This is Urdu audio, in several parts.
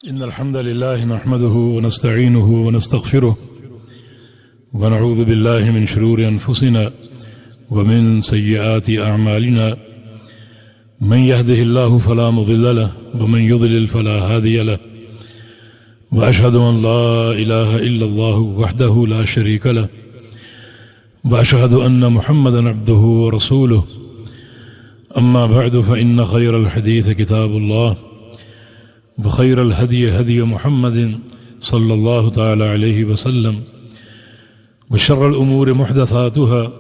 إن الحمد لله نحمده ونستعينه ونستغفره ونعوذ بالله من شرور أنفسنا ومن سيئات أعمالنا من يهده الله فلا مضل له ومن يضلل فلا هادي له وأشهد أن لا إله إلا الله وحده لا شريك له وأشهد أن محمدا عبده ورسوله أما بعد فإن خير الحديث كتاب الله وخير الهدي هدي محمد صلى الله تعالى عليه وسلم وشر الأمور محدثاتها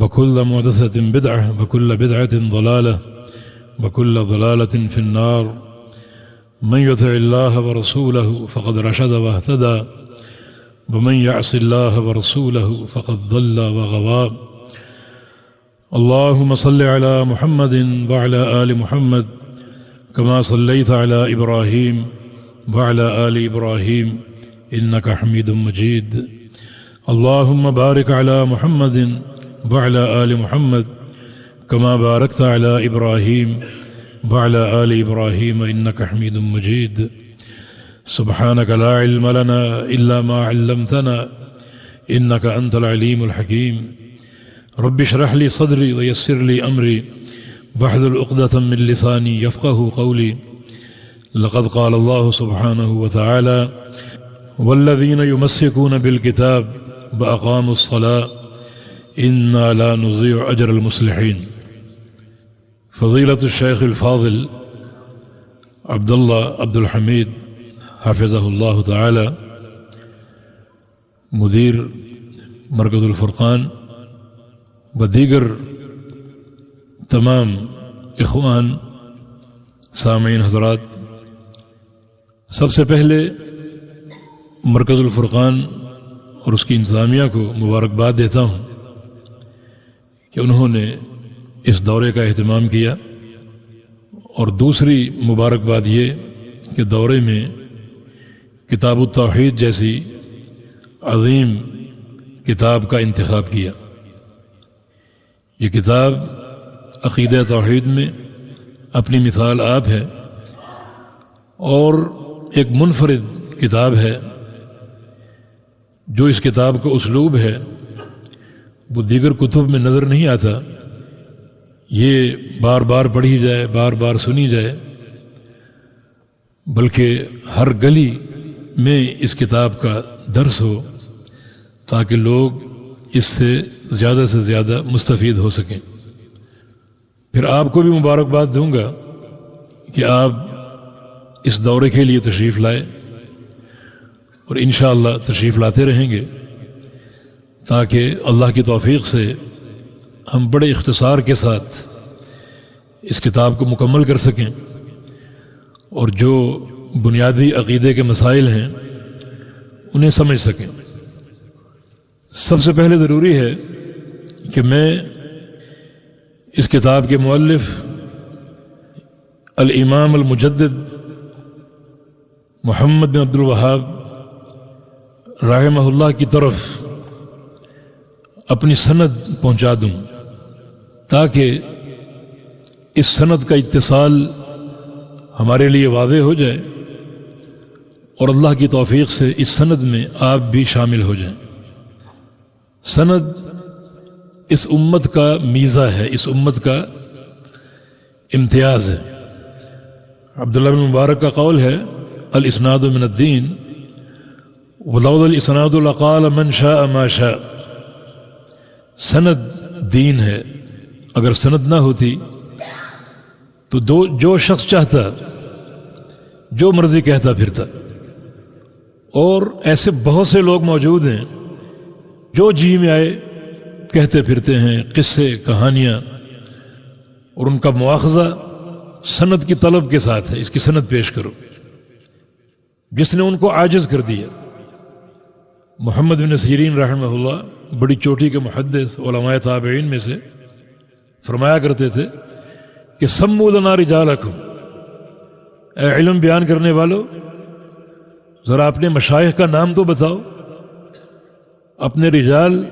وكل محدثة بدعة وكل بدعة ضلالة وكل ضلالة في النار من يطع الله ورسوله فقد رشد واهتدى ومن يعص الله ورسوله فقد ضل وغوى اللهم صل على محمد وعلى آل محمد كما صليت على إبراهيم وعلى آل إبراهيم إنك حميد مجيد اللهم بارك على محمد وعلى آل محمد كما باركت على إبراهيم وعلى آل إبراهيم إنك حميد مجيد سبحانك لا علم لنا إلا ما علمتنا إنك أنت العليم الحكيم رب اشرح لي صدري ويسر لي أمري واحلل عقدة من لساني يفقه قولي لقد قال الله سبحانه وتعالى والذين يمسكون بالكتاب وأقاموا الصلاة إنا لا نضيع أجر المصلحين فضيلة الشيخ الفاضل عبد الله عبد الحميد حفظه الله تعالى مدير مرکز الفرقان و دیگر تمام اخوان سامعین حضرات، سب سے پہلے مرکز الفرقان اور اس کی انتظامیہ کو مبارکباد دیتا ہوں کہ انہوں نے اس دورے کا اہتمام کیا، اور دوسری مبارکباد یہ کہ دورے میں کتاب التوحید جیسی عظیم کتاب کا انتخاب کیا۔ یہ کتاب عقیدہ توحید میں اپنی مثال آپ ہے، اور ایک منفرد کتاب ہے۔ جو اس کتاب کا اسلوب ہے وہ دیگر کتب میں نظر نہیں آتا۔ یہ بار بار پڑھی جائے، بار بار سنی جائے، بلکہ ہر گلی میں اس کتاب کا درس ہو تاکہ لوگ اس سے زیادہ مستفید ہو سکیں۔ پھر آپ کو بھی مبارکباد دوں گا کہ آپ اس دورے کے لیے تشریف لائے، اور انشاءاللہ تشریف لاتے رہیں گے تاکہ اللہ کی توفیق سے ہم بڑے اختصار کے ساتھ اس کتاب کو مکمل کر سکیں، اور جو بنیادی عقیدے کے مسائل ہیں انہیں سمجھ سکیں۔ سب سے پہلے ضروری ہے کہ میں اس کتاب کے مؤلف الامام المجدد محمد بن عبد الوہاب رحمہ اللہ کی طرف اپنی سند پہنچا دوں، تاکہ اس سند کا اتصال ہمارے لیے واضح ہو جائے، اور اللہ کی توفیق سے اس سند میں آپ بھی شامل ہو جائیں۔ سند اس امت کا میزہ ہے، اس امت کا امتیاز ہے۔ عبداللہ بن مبارک کا قول ہے الاسناد من الدین ولولا الاسناد لقال من شاء ما شاء۔ سند دین ہے، اگر سند نہ ہوتی تو جو شخص چاہتا جو مرضی کہتا پھرتا، اور ایسے بہت سے لوگ موجود ہیں جو جی میں آئے کہتے پھرتے ہیں قصے کہانیاں، اور ان کا مواخذہ سند کی طلب کے ساتھ ہے، اس کی سند پیش کرو۔ جس نے ان کو عاجز کر دیا، محمد بن سیرین رحمہ اللہ بڑی چوٹی کے محدث علماء تابعین میں سے فرمایا کرتے تھے کہ سموا لنا رجالکم، اے علم بیان کرنے والو ذرا اپنے مشائخ کا نام تو بتاؤ، اپنے رجال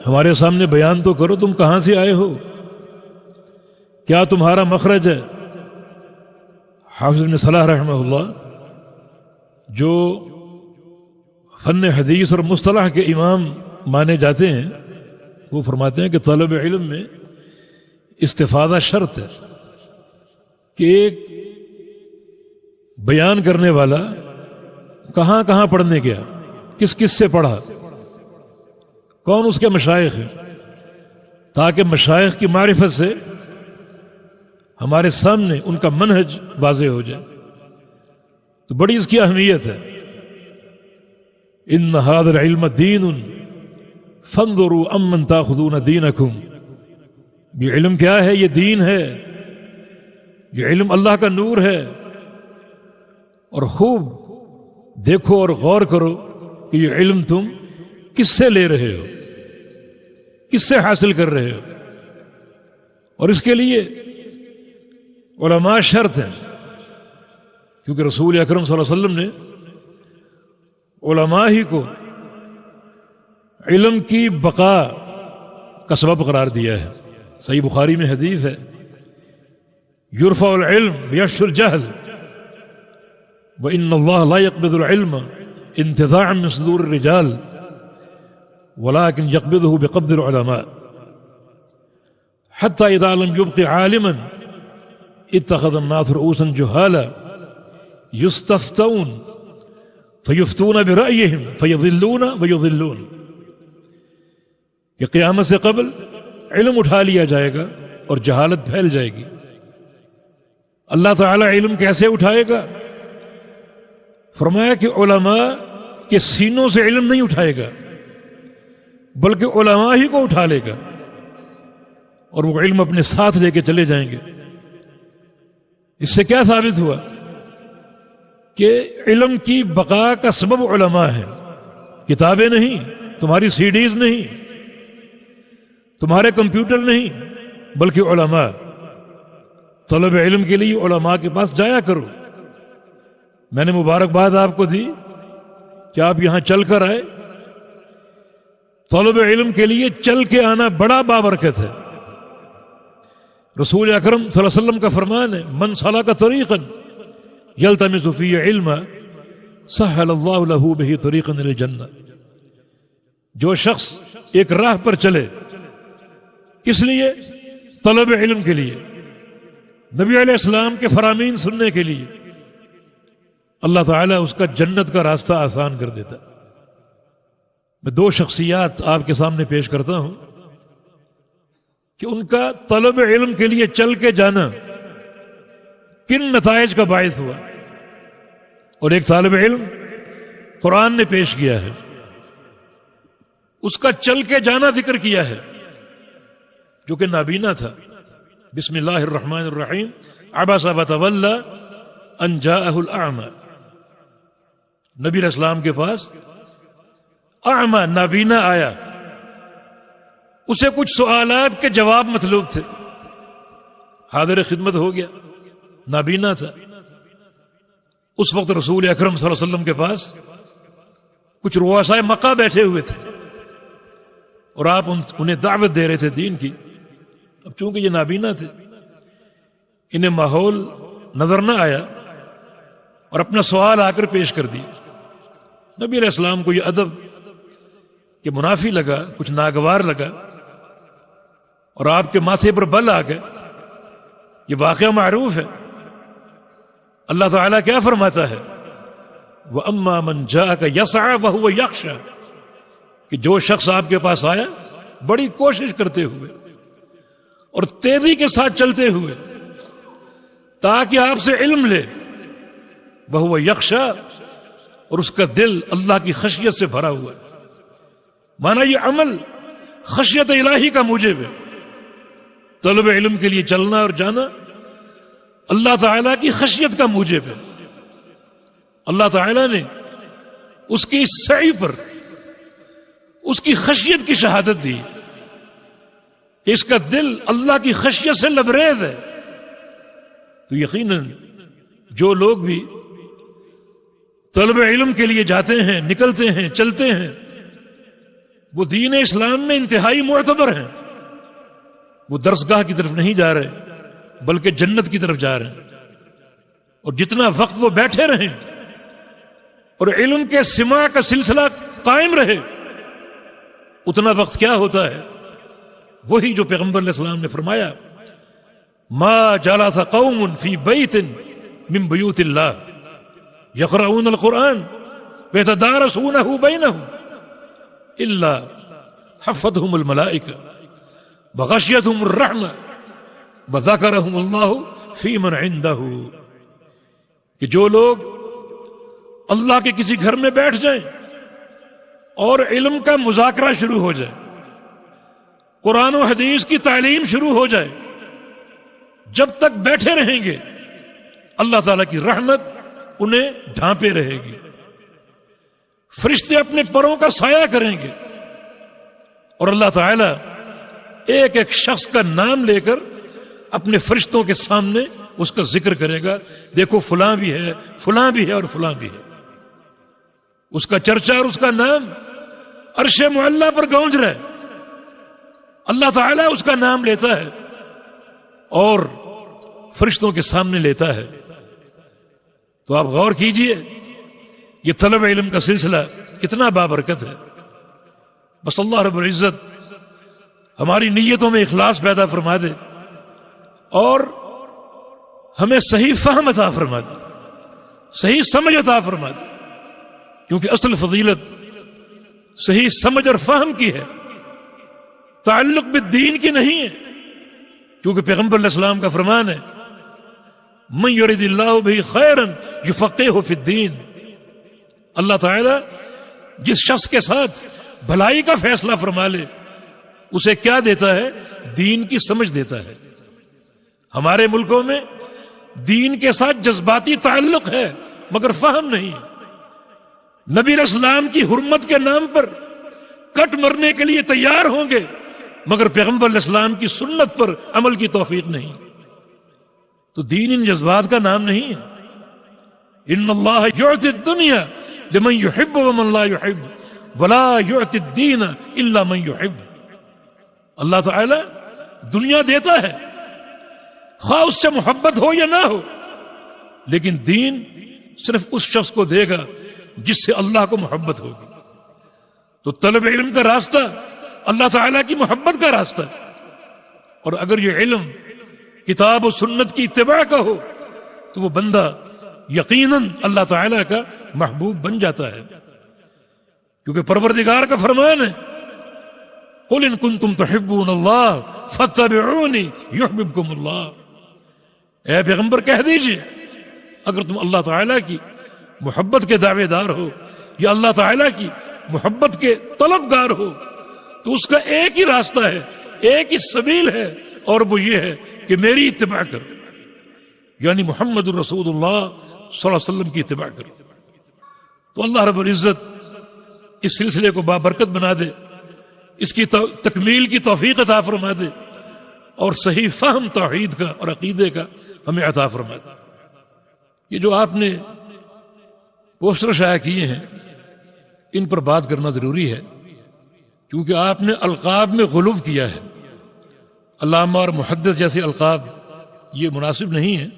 ہمارے سامنے بیان تو کرو، تم کہاں سے آئے ہو، کیا تمہارا مخرج ہے؟ حافظ بن صلاح رحمہ اللہ جو فن حدیث اور مصطلح کے امام مانے جاتے ہیں وہ فرماتے ہیں کہ طلب علم میں استفادہ شرط ہے کہ ایک بیان کرنے والا کہاں کہاں پڑھنے گیا، کس کس سے پڑھا، کون اس کے مشائخ ہیں، تاکہ مشائخ کی معرفت سے ہمارے سامنے ان کا منہج واضح ہو جائے. تو بڑی اس کی اہمیت ہے. ان ھذا العلم دین فانظروا امن تاخذون دینکم. یہ علم کیا ہے؟ یہ دین ہے، یہ علم اللہ کا نور ہے، اور خوب دیکھو اور غور کرو کہ یہ علم تم کس سے لے رہے ہو، کس سے حاصل کر رہے ہو. اور اس کے لیے علماء شرط ہیں، کیونکہ رسول اکرم صلی اللہ علیہ وسلم نے علماء ہی کو علم کی بقا کا سبب قرار دیا ہے. صحیح بخاری میں حدیث ہے، یرفع العلم بیشر الجہل وان اللہ لا يقبض العلم انتزاعا من صدور الرجال ولكن يقبضه بقبض العلماء حتى اذا لم يبق عالما اتخذ الناس رؤوسا جهالا يستفتون فيفتون برأيهم فيضلون ويضلون. کہ قیامت سے قبل علم اٹھا لیا جائے گا اور جہالت پھیل جائے گی. اللہ تعالیٰ علم کیسے اٹھائے گا؟ فرمایا کہ علماء کے سینوں سے علم نہیں اٹھائے گا بلکہ علماء ہی کو اٹھا لے گا اور وہ علم اپنے ساتھ لے کے چلے جائیں گے. اس سے کیا ثابت ہوا کہ علم کی بقا کا سبب علماء ہے، کتابیں نہیں، تمہاری سی ڈیز نہیں، تمہارے کمپیوٹر نہیں، بلکہ علماء. طلب علم کے لیے علماء کے پاس جایا کرو. میں نے مبارکباد آپ کو دی کہ آپ یہاں چل کر آئے. طلب علم کے لیے چل کے آنا بڑا بابرکت ہے. رسول اکرم صلی اللہ علیہ وسلم کا فرمان ہے، من سلک طریقا یلتمس فیہ علما سہل اللہ لہ بہ طریقا الی الجنہ. جو شخص ایک راہ پر چلے، کس لیے؟ طلب علم کے لیے، نبی علیہ السلام کے فرامین سننے کے لیے، اللہ تعالیٰ اس کا جنت کا راستہ آسان کر دیتا. میں دو شخصیات آپ کے سامنے پیش کرتا ہوں کہ ان کا طلب علم کے لیے چل کے جانا کن نتائج کا باعث ہوا. اور ایک طالب علم قرآن نے پیش کیا ہے، اس کا چل کے جانا ذکر کیا ہے، جو کہ نابینا تھا. بسم اللہ الرحمن الرحیم عبس وتولی ان جاءہ الاعمی. نبی علیہ السلام کے پاس اعمی نابینا آیا، اسے کچھ سوالات کے جواب مطلوب تھے. حاضر خدمت ہو گیا، نابینا تھا. اس وقت رسول اکرم صلی اللہ علیہ وسلم کے پاس کچھ رؤسائے مکہ بیٹھے ہوئے تھے اور آپ انہیں دعوت دے رہے تھے دین کی. اب چونکہ یہ نابینا تھے، انہیں ماحول نظر نہ آیا اور اپنا سوال آ کر پیش کر دی. نبی علیہ السلام کو یہ ادب کہ منافی لگا، کچھ ناگوار لگا، اور آپ کے ماتھے پر بل آ گئے. یہ واقعہ معروف ہے. اللہ تعالیٰ کیا فرماتا ہے؟ وَأَمَّا مَنْ جَاءَكَ يَسْعَى وَهُوَ يَخْشَى. کہ جو شخص آپ کے پاس آیا بڑی کوشش کرتے ہوئے اور تیزی کے ساتھ چلتے ہوئے تاکہ آپ سے علم لے، وَهُوَ يَخْشَى، اور اس کا دل اللہ کی خشیت سے بھرا ہوا ہے. مانا یہ عمل خشیت الہی کا موجب ہے. طلب علم کے لیے چلنا اور جانا اللہ تعالیٰ کی خشیت کا موجب ہے. اللہ تعالیٰ نے اس کی سعی پر اس کی خشیت کی شہادت دی کہ اس کا دل اللہ کی خشیت سے لبریز ہے. تو یقیناً جو لوگ بھی طلب علم کے لیے جاتے ہیں، نکلتے ہیں، چلتے ہیں، وہ دین اسلام میں انتہائی معتبر ہیں. وہ درسگاہ کی طرف نہیں جا رہے بلکہ جنت کی طرف جا رہے ہیں. اور جتنا وقت وہ بیٹھے رہیں اور علم کے سماع کا سلسلہ قائم رہے، اتنا وقت کیا ہوتا ہے؟ وہی جو پیغمبر علیہ السلام نے فرمایا، ما جلس قوم فی بیت من بیوت اللہ یقرؤون القرآن ویتدارسونہ بینہم الا حفتہم الملائکہ وغشیتہم الرحمہ وذکرہم اللہ فی من عندہ، کہ جو لوگ اللہ کے کسی گھر میں بیٹھ جائیں اور علم کا مذاکرہ شروع ہو جائے، قرآن و حدیث کی تعلیم شروع ہو جائے، جب تک بیٹھے رہیں گے اللہ تعالیٰ کی رحمت انہیں ڈھانپے رہے گی، فرشتے اپنے پروں کا سایہ کریں گے، اور اللہ تعالیٰ ایک ایک شخص کا نام لے کر اپنے فرشتوں کے سامنے اس کا ذکر کرے گا، دیکھو فلاں بھی ہے، فلاں بھی ہے، اور فلاں بھی ہے۔ اس کا چرچا اور اس کا نام عرش معلیٰ پر گونج رہا ہے، اللہ تعالیٰ اس کا نام لیتا ہے اور فرشتوں کے سامنے لیتا ہے۔ تو آپ غور کیجئے، یہ طلب علم کا سلسلہ کتنا بابرکت ہے۔ بس اللہ رب العزت ہماری نیتوں میں اخلاص پیدا فرما دے اور ہمیں صحیح فہم عطا فرما دے، صحیح سمجھ عطا فرما دے، کیونکہ اصل فضیلت صحیح سمجھ اور فہم کی ہے، تعلق بالدین کی نہیں ہے، کیونکہ پیغمبر علیہ السلام کا فرمان ہے، من یرید اللہ بہ خیرا یفقہہ فی الدین، اللہ تعالیٰ جس شخص کے ساتھ بھلائی کا فیصلہ فرما لے اسے کیا دیتا ہے؟ دین کی سمجھ دیتا ہے۔ ہمارے ملکوں میں دین کے ساتھ جذباتی تعلق ہے مگر فہم نہیں ہے، نبی علیہ السلام کی حرمت کے نام پر کٹ مرنے کے لیے تیار ہوں گے مگر پیغمبر علیہ السلام کی سنت پر عمل کی توفیق نہیں۔ تو دین ان جذبات کا نام نہیں ہے۔ ان اللہ یعطی الدنیا لمن یحب ومن لا یحب ولا یعطی الدین الا من یحب، اللہ تعالی دنیا دیتا ہے خواہ اس سے محبت ہو یا نہ ہو، لیکن دین صرف اس شخص کو دے گا جس سے اللہ کو محبت ہوگی۔ تو طلب علم کا راستہ اللہ تعالیٰ کی محبت کا راستہ ہے، اور اگر یہ علم کتاب و سنت کی اتباع کا ہو تو وہ بندہ یقیناً اللہ تعالیٰ کا محبوب بن جاتا ہے، کیونکہ پروردگار کا فرمان ہے، قل ان کنتم تحبون اللہ فاتبعونی یحببکم اللہ، اے پیغمبر کہہ دیجئے اگر تم اللہ تعالیٰ کی محبت کے دعوے دار ہو یا اللہ تعالیٰ کی محبت کے طلبگار ہو تو اس کا ایک ہی راستہ ہے، ایک ہی سبیل ہے، اور وہ یہ ہے کہ میری اتباع کرو، یعنی محمد الرسول اللہ صلی اللہ علیہ وسلم کی اتباع کرو۔ تو اللہ رب العزت اس سلسلے کو بابرکت بنا دے، اس کی تکمیل کی توفیق عطا فرما دے، اور صحیح فہم توحید کا اور عقیدے کا ہمیں عطا فرما دے۔ یہ جو آپ نے پوسٹر شائع کیے ہیں ان پر بات کرنا ضروری ہے، کیونکہ آپ نے القاب میں غلو کیا ہے۔ علامہ اور محدث جیسے القاب یہ مناسب نہیں ہے،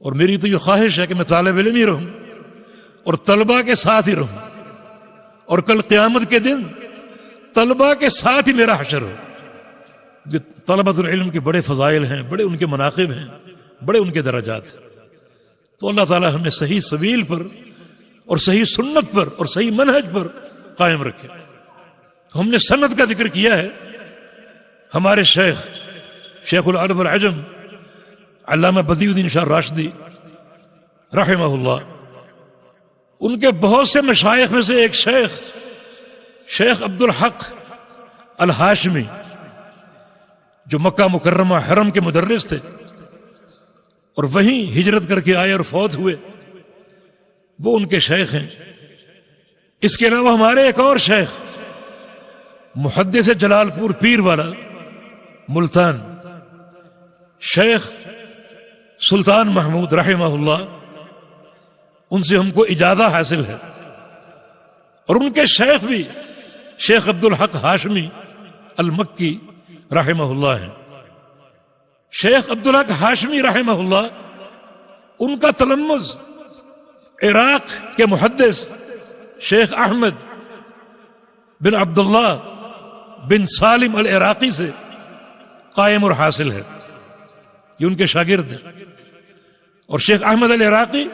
اور میری تو یہ خواہش ہے کہ میں طالب علم ہی رہوں اور طلباء کے ساتھ ہی رہوں، اور کل قیامت کے دن طلباء کے ساتھ ہی میرا حشر ہو۔ طلبۃ العلم کے بڑے فضائل ہیں، بڑے ان کے مناقب ہیں، بڑے ان کے درجات ہیں۔ تو اللہ تعالی ہمیں صحیح سبیل پر اور صحیح سنت پر اور صحیح منہج پر قائم رکھے۔ ہم نے سند کا ذکر کیا ہے، ہمارے شیخ العرب والعجم علامہ بدیع الدین شاہ راشدی رحمہ اللہ، ان کے بہت سے مشائخ میں سے ایک شیخ عبد الحق الہاشمی، جو مکہ مکرمہ حرم کے مدرس تھے اور وہیں ہجرت کر کے آئے اور فوت ہوئے، وہ ان کے شیخ ہیں۔ اس کے علاوہ ہمارے ایک اور شیخ محدث جلال پور پیر والا ملتان، شیخ سلطان محمود رحمہ اللہ، ان سے ہم کو اجازہ حاصل ہے، اور ان کے شیخ بھی شیخ عبد الحق ہاشمی المکی رحمہ اللہ ہیں۔ شیخ عبد الحق ہاشمی رحمہ اللہ، ان کا تلمذ عراق کے محدث شیخ احمد بن عبداللہ بن سالم العراقی سے قائم اور حاصل ہے، یہ ان کے شاگرد ہیں۔ اور شیخ احمد العراقی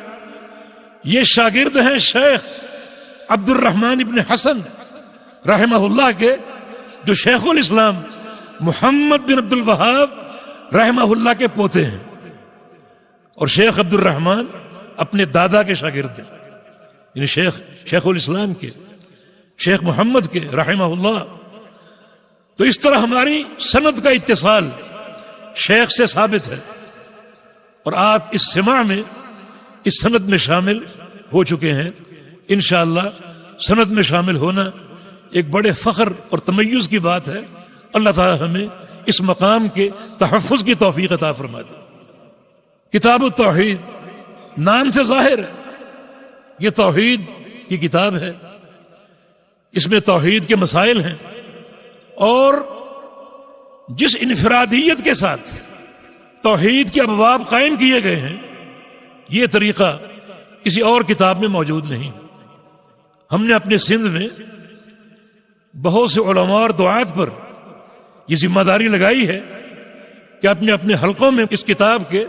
یہ شاگرد ہیں شیخ عبد الرحمن ابن حسن رحمہ اللہ کے، جو شیخ الاسلام محمد بن عبد الوہاب رحمہ اللہ کے پوتے ہیں۔ اور شیخ عبد الرحمن اپنے دادا کے شاگرد ہیں، یعنی شیخ الاسلام کے، شیخ محمد کے رحمہ اللہ۔ تو اس طرح ہماری سند کا اتصال شیخ سے ثابت ہے، اور آپ اس سماع میں اس سند میں شامل ہو چکے ہیں۔ انشاءاللہ سند میں شامل ہونا ایک بڑے فخر اور تمیز کی بات ہے۔ اللہ تعالی ہمیں اس مقام کے تحفظ کی توفیق عطا فرما دے۔ کتاب التوحید نام سے ظاہر ہے، یہ توحید کی کتاب ہے، اس میں توحید کے مسائل ہیں، اور جس انفرادیت کے ساتھ توحید کے ابواب قائم کیے گئے ہیں، یہ طریقہ کسی اور کتاب میں موجود نہیں۔ ہم نے اپنے سندھ میں بہت سے علماء اور دعات پر یہ ذمہ داری لگائی ہے کہ اپنے حلقوں میں اس کتاب کے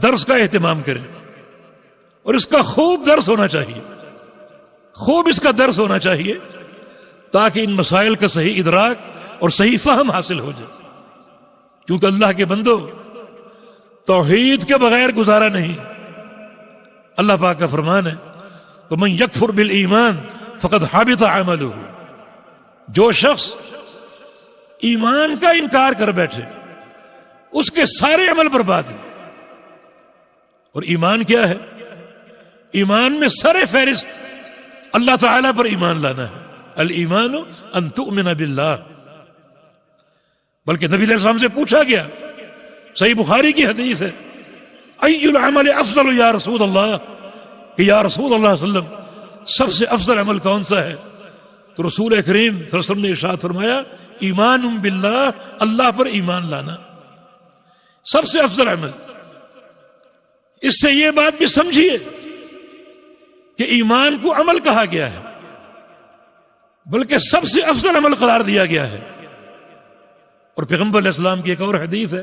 درس کا اہتمام کریں، اور اس کا خوب درس ہونا چاہیے، خوب اس کا درس ہونا چاہیے، تاکہ ان مسائل کا صحیح ادراک اور صحیح فہم حاصل ہو جائے۔ کیونکہ اللہ کے بندو، توحید کے بغیر گزارا نہیں۔ اللہ پاک کا فرمان ہے وَمَن يَكْفُرْ بِالْإِيمَانِ فَقَدْ حَبِطَ عَمَلُهُ، جو شخص ایمان کا انکار کر بیٹھے اس کے سارے عمل برباد ہیں۔ اور ایمان کیا ہے؟ ایمان میں سر فہرست اللہ تعالیٰ پر ایمان لانا ہے۔ الایمان ان تؤمن باللہ۔ بلکہ نبی علیہ السلام سے پوچھا گیا، صحیح بخاری کی حدیث ہے، ای العمل افضل یا رسول اللہ، کہ یا رسول اللہ صلی اللہ علیہ وسلم سب سے افضل عمل کون سا ہے؟ تو رسول کریم صلی اللہ علیہ وسلم نے ارشاد فرمایا ایمان باللہ، اللہ پر ایمان لانا سب سے افضل عمل۔ اس سے یہ بات بھی سمجھیے کہ ایمان کو عمل کہا گیا ہے، بلکہ سب سے افضل عمل قرار دیا گیا ہے۔ اور پیغمبر علیہ السلام کی ایک اور حدیث ہے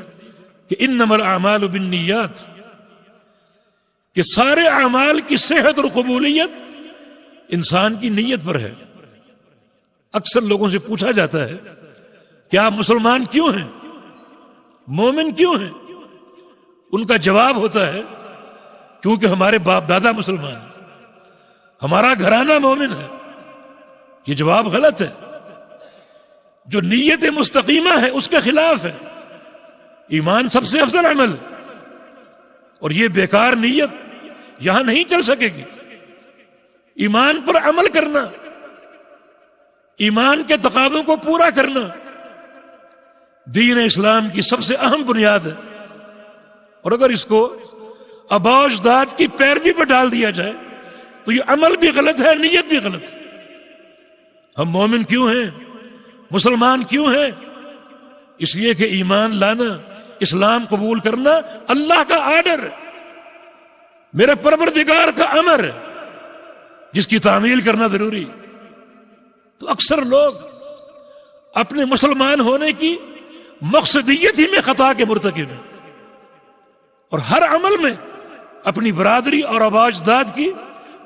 کہ انما الاعمال بالنیات، کہ سارے اعمال کی صحت اور قبولیت انسان کی نیت پر ہے۔ اکثر لوگوں سے پوچھا جاتا ہے کہ آپ مسلمان کیوں ہیں، مومن کیوں ہیں؟ ان کا جواب ہوتا ہے کیونکہ ہمارے باپ دادا مسلمان ہیں، ہمارا گھرانہ مومن ہے۔ یہ جواب غلط ہے۔ جو نیت مستقیمہ ہے اس کے خلاف ہے۔ ایمان سب سے افضل عمل، اور یہ بیکار نیت یہاں نہیں چل سکے گی۔ ایمان پر عمل کرنا، ایمان کے تقاضوں کو پورا کرنا دین اسلام کی سب سے اہم بنیاد ہے۔ اور اگر اس کو آباء و اجداد کی پیروی پر ڈال دیا جائے تو یہ عمل بھی غلط ہے، نیت بھی غلط ہے۔ ہم مومن کیوں ہیں، مسلمان کیوں ہیں؟ اس لیے کہ ایمان لانا، اسلام قبول کرنا اللہ کا آرڈر ہے، میرے پروردگار کا امر ہے، جس کی تعمیل کرنا ضروری۔ تو اکثر لوگ اپنے مسلمان ہونے کی مقصدیت ہی میں خطا کے مرتکب ہیں، اور ہر عمل میں اپنی برادری اور آباء و اجداد کی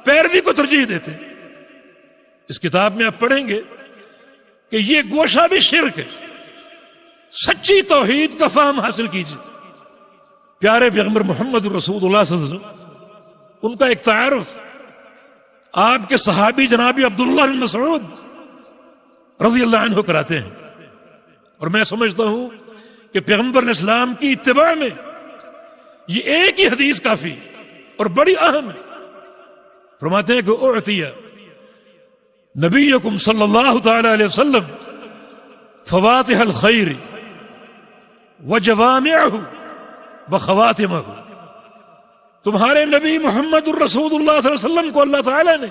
پیروی کو ترجیح دیتے ہیں۔ اس کتاب میں آپ پڑھیں گے کہ یہ گوشہ بھی شرک ہے۔ سچی توحید کا فہم حاصل کیجیے۔ پیارے پیغمبر محمد رسول اللہ صلی اللہ علیہ وسلم، ان کا ایک تعارف آپ کے صحابی جناب عبداللہ بن مسعود رضی اللہ عنہ کراتے ہیں، اور میں سمجھتا ہوں کہ پیغمبر علیہ السلام کی اتباع میں یہ ایک ہی حدیث کافی اور بڑی اہم ہے۔ فرماتے ہیں کہ اعطی نبیکم صلی اللہ تعالی علیہ وسلم فواتح الخیر وجوامعہ وخواتمہ، تمہارے نبی محمد الرسول اللہ صلی اللہ علیہ وسلم کو اللہ تعالی نے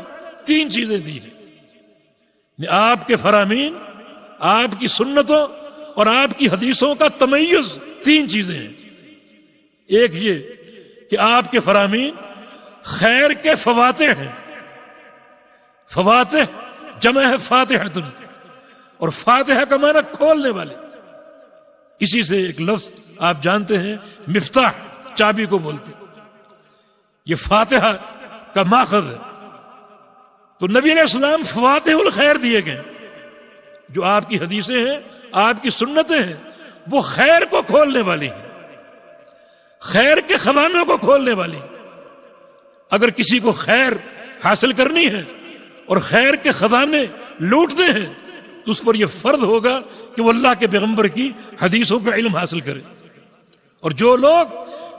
3 چیزیں دی ہیں۔ آپ کے فرامین، آپ کی سنتوں اور آپ کی حدیثوں کا تمیز 3 چیزیں ہیں۔ ایک یہ کہ آپ کے فرامین خیر کے فواتح ہیں. فواتح جمع ہے فاتحۃ، اور فاتحہ کا معنی کھولنے والے. اسی سے ایک لفظ آپ جانتے ہیں مفتاح، چابی کو بولتے. یہ فاتحہ کا ماخذ ہے. تو نبی علیہ السلام فواتح الخیر دیے گئے. جو آپ کی حدیثیں ہیں، آپ کی سنتیں ہیں، وہ خیر کو کھولنے والی ہیں، خیر کے خزانوں کو کھولنے والی ہیں. اگر کسی کو خیر حاصل کرنی ہے اور خیر کے خزانے لوٹنے ہیں تو اس پر یہ فرض ہوگا کہ وہ اللہ کے پیغمبر کی حدیثوں کا علم حاصل کرے. اور جو لوگ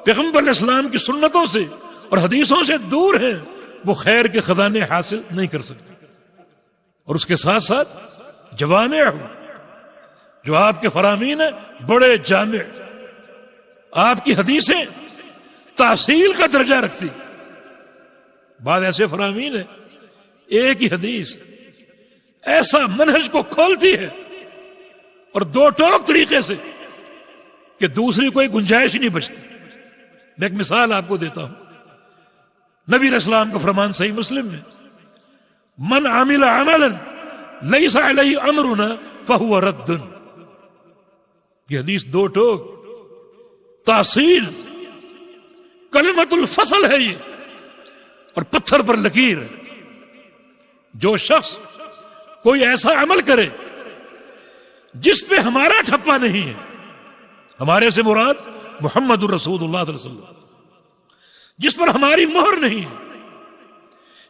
پیغمبر علیہ السلام کی سنتوں سے اور حدیثوں سے دور ہیں وہ خیر کے خزانے حاصل نہیں کر سکتے. اور اس کے ساتھ ساتھ جوامع جو آپ کے فرامین ہیں بڑے جامع. آپ کی حدیثیں تحصیل کا درجہ رکھتی. بعض ایسے فرامین ہیں ایک ہی حدیث ایسا منہج کو کھولتی ہے اور دو ٹوک طریقے سے کہ دوسری کوئی گنجائش ہی نہیں بچتی. میں ایک مثال آپ کو دیتا ہوں. نبی علیہ السلام کا فرمان صحیح مسلم میں، من عمل عملا لیس علیہ امرنا فہو رد. یہ حدیث دو ٹوک تحصیل کلمت الفصل ہے یہ، اور پتھر پر لکیر ہے. جو شخص کوئی ایسا عمل کرے جس پہ ہمارا ٹھپا نہیں ہے، ہمارے سے مراد محمد الرسول اللہ صلی اللہ علیہ وسلم، جس پر ہماری مہر نہیں ہے،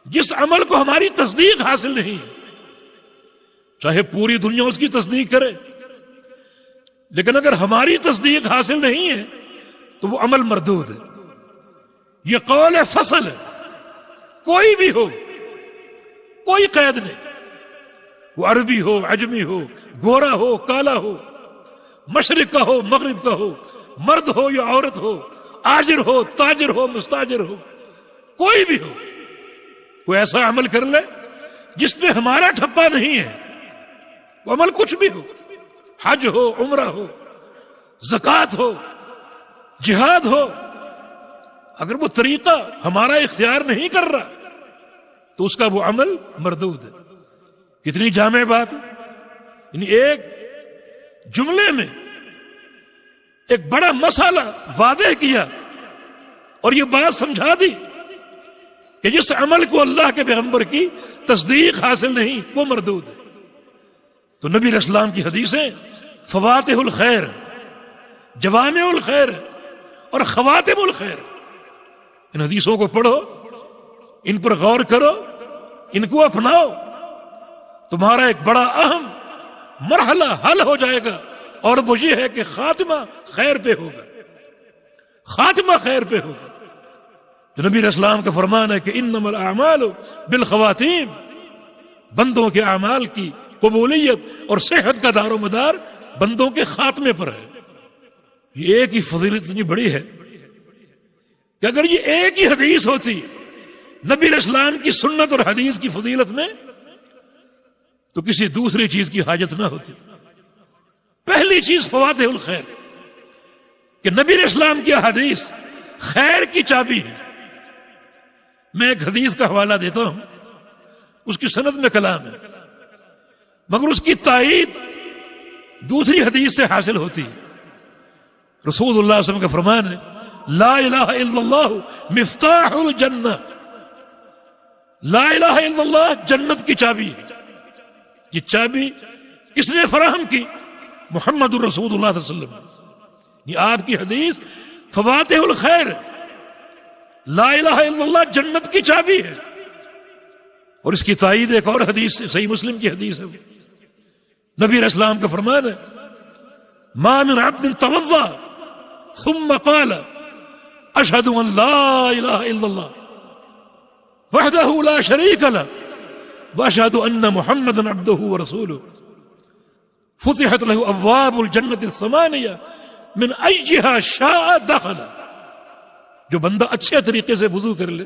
جس عمل کو ہماری تصدیق حاصل نہیں ہے، چاہے پوری دنیا اس کی تصدیق کرے، لیکن اگر ہماری تصدیق حاصل نہیں ہے تو وہ عمل مردود ہے. یہ قول فصل ہے. کوئی بھی ہو، کوئی قید نہیں، وہ عربی ہو، عجمی ہو، گورا ہو، کالا ہو، مشرق کا ہو، مغرب کا ہو، مرد ہو یا عورت ہو، آجر ہو، تاجر ہو، مستاجر ہو، کوئی بھی ہو، کوئی ایسا عمل کر لے جس پہ ہمارا ٹھپا نہیں ہے، وہ عمل کچھ بھی ہو، حج ہو، عمرہ ہو، زکوٰۃ ہو، جہاد ہو، اگر وہ طریقہ ہمارا اختیار نہیں کر رہا تو اس کا وہ عمل مردود ہے. کتنی جامع بات ہے. یعنی ایک جملے میں ایک بڑا مسئلہ واضح کیا اور یہ بات سمجھا دی کہ جس عمل کو اللہ کے پیغمبر کی تصدیق حاصل نہیں وہ مردود ہے. تو نبی علیہ السلام کی حدیثیں فواتح الخیر، جوامع الخیر اور خواتم الخیر. ان حدیثوں کو پڑھو، ان پر غور کرو، ان کو اپناؤ، تمہارا ایک بڑا اہم مرحلہ حل ہو جائے گا، اور وہ یہ ہے کہ خاتمہ خیر پہ ہوگا، خاتمہ خیر پہ ہوگا. جو نبی علیہ السلام کا فرمان ہے کہ انما الاعمال بالخواتیم، بندوں کے اعمال کی قبولیت اور صحت کا دار و مدار بندوں کے خاتمے پر ہے. یہ ایک ہی فضیلت اتنی بڑی ہے کہ اگر یہ ایک ہی حدیث ہوتی نبی علیہ السلام کی سنت اور حدیث کی فضیلت میں تو کسی دوسری چیز کی حاجت نہ ہوتی. پہلی چیز فواتح الخیر کہ نبی علیہ السلام کی حدیث خیر کی چابی ہے. میں ایک حدیث کا حوالہ دیتا ہوں، اس کی سند میں کلام ہے مگر اس کی تائید دوسری حدیث سے حاصل ہوتی ہے. رسول اللہ صلی اللہ علیہ وسلم کا فرمان ہے لا الہ الا اللہ مفتاح الجنہ. لا الہ الا اللہ جنت کی چابی ہے. یہ چابی کس نے فراہم کی؟ محمد الرسول اللہ صلی اللہ علیہ وسلم. یہ آپ کی حدیث فواتح الخیر، لا الہ الا اللہ جنت کی چابی ہے. اور اس کی تائید ایک اور حدیث صحیح مسلم کی حدیث ہے. نبی علیہ السلام کا فرمان ہے ما من عبد توضا ثم قال اشهد ان لا اله الا الله وحده لا شريك له واشهد ان محمدا عبده ورسوله فتحت له ابواب الجنة الثمانية من ايها شاء دخل. جو بندہ اچھے طریقے سے وضو کر لے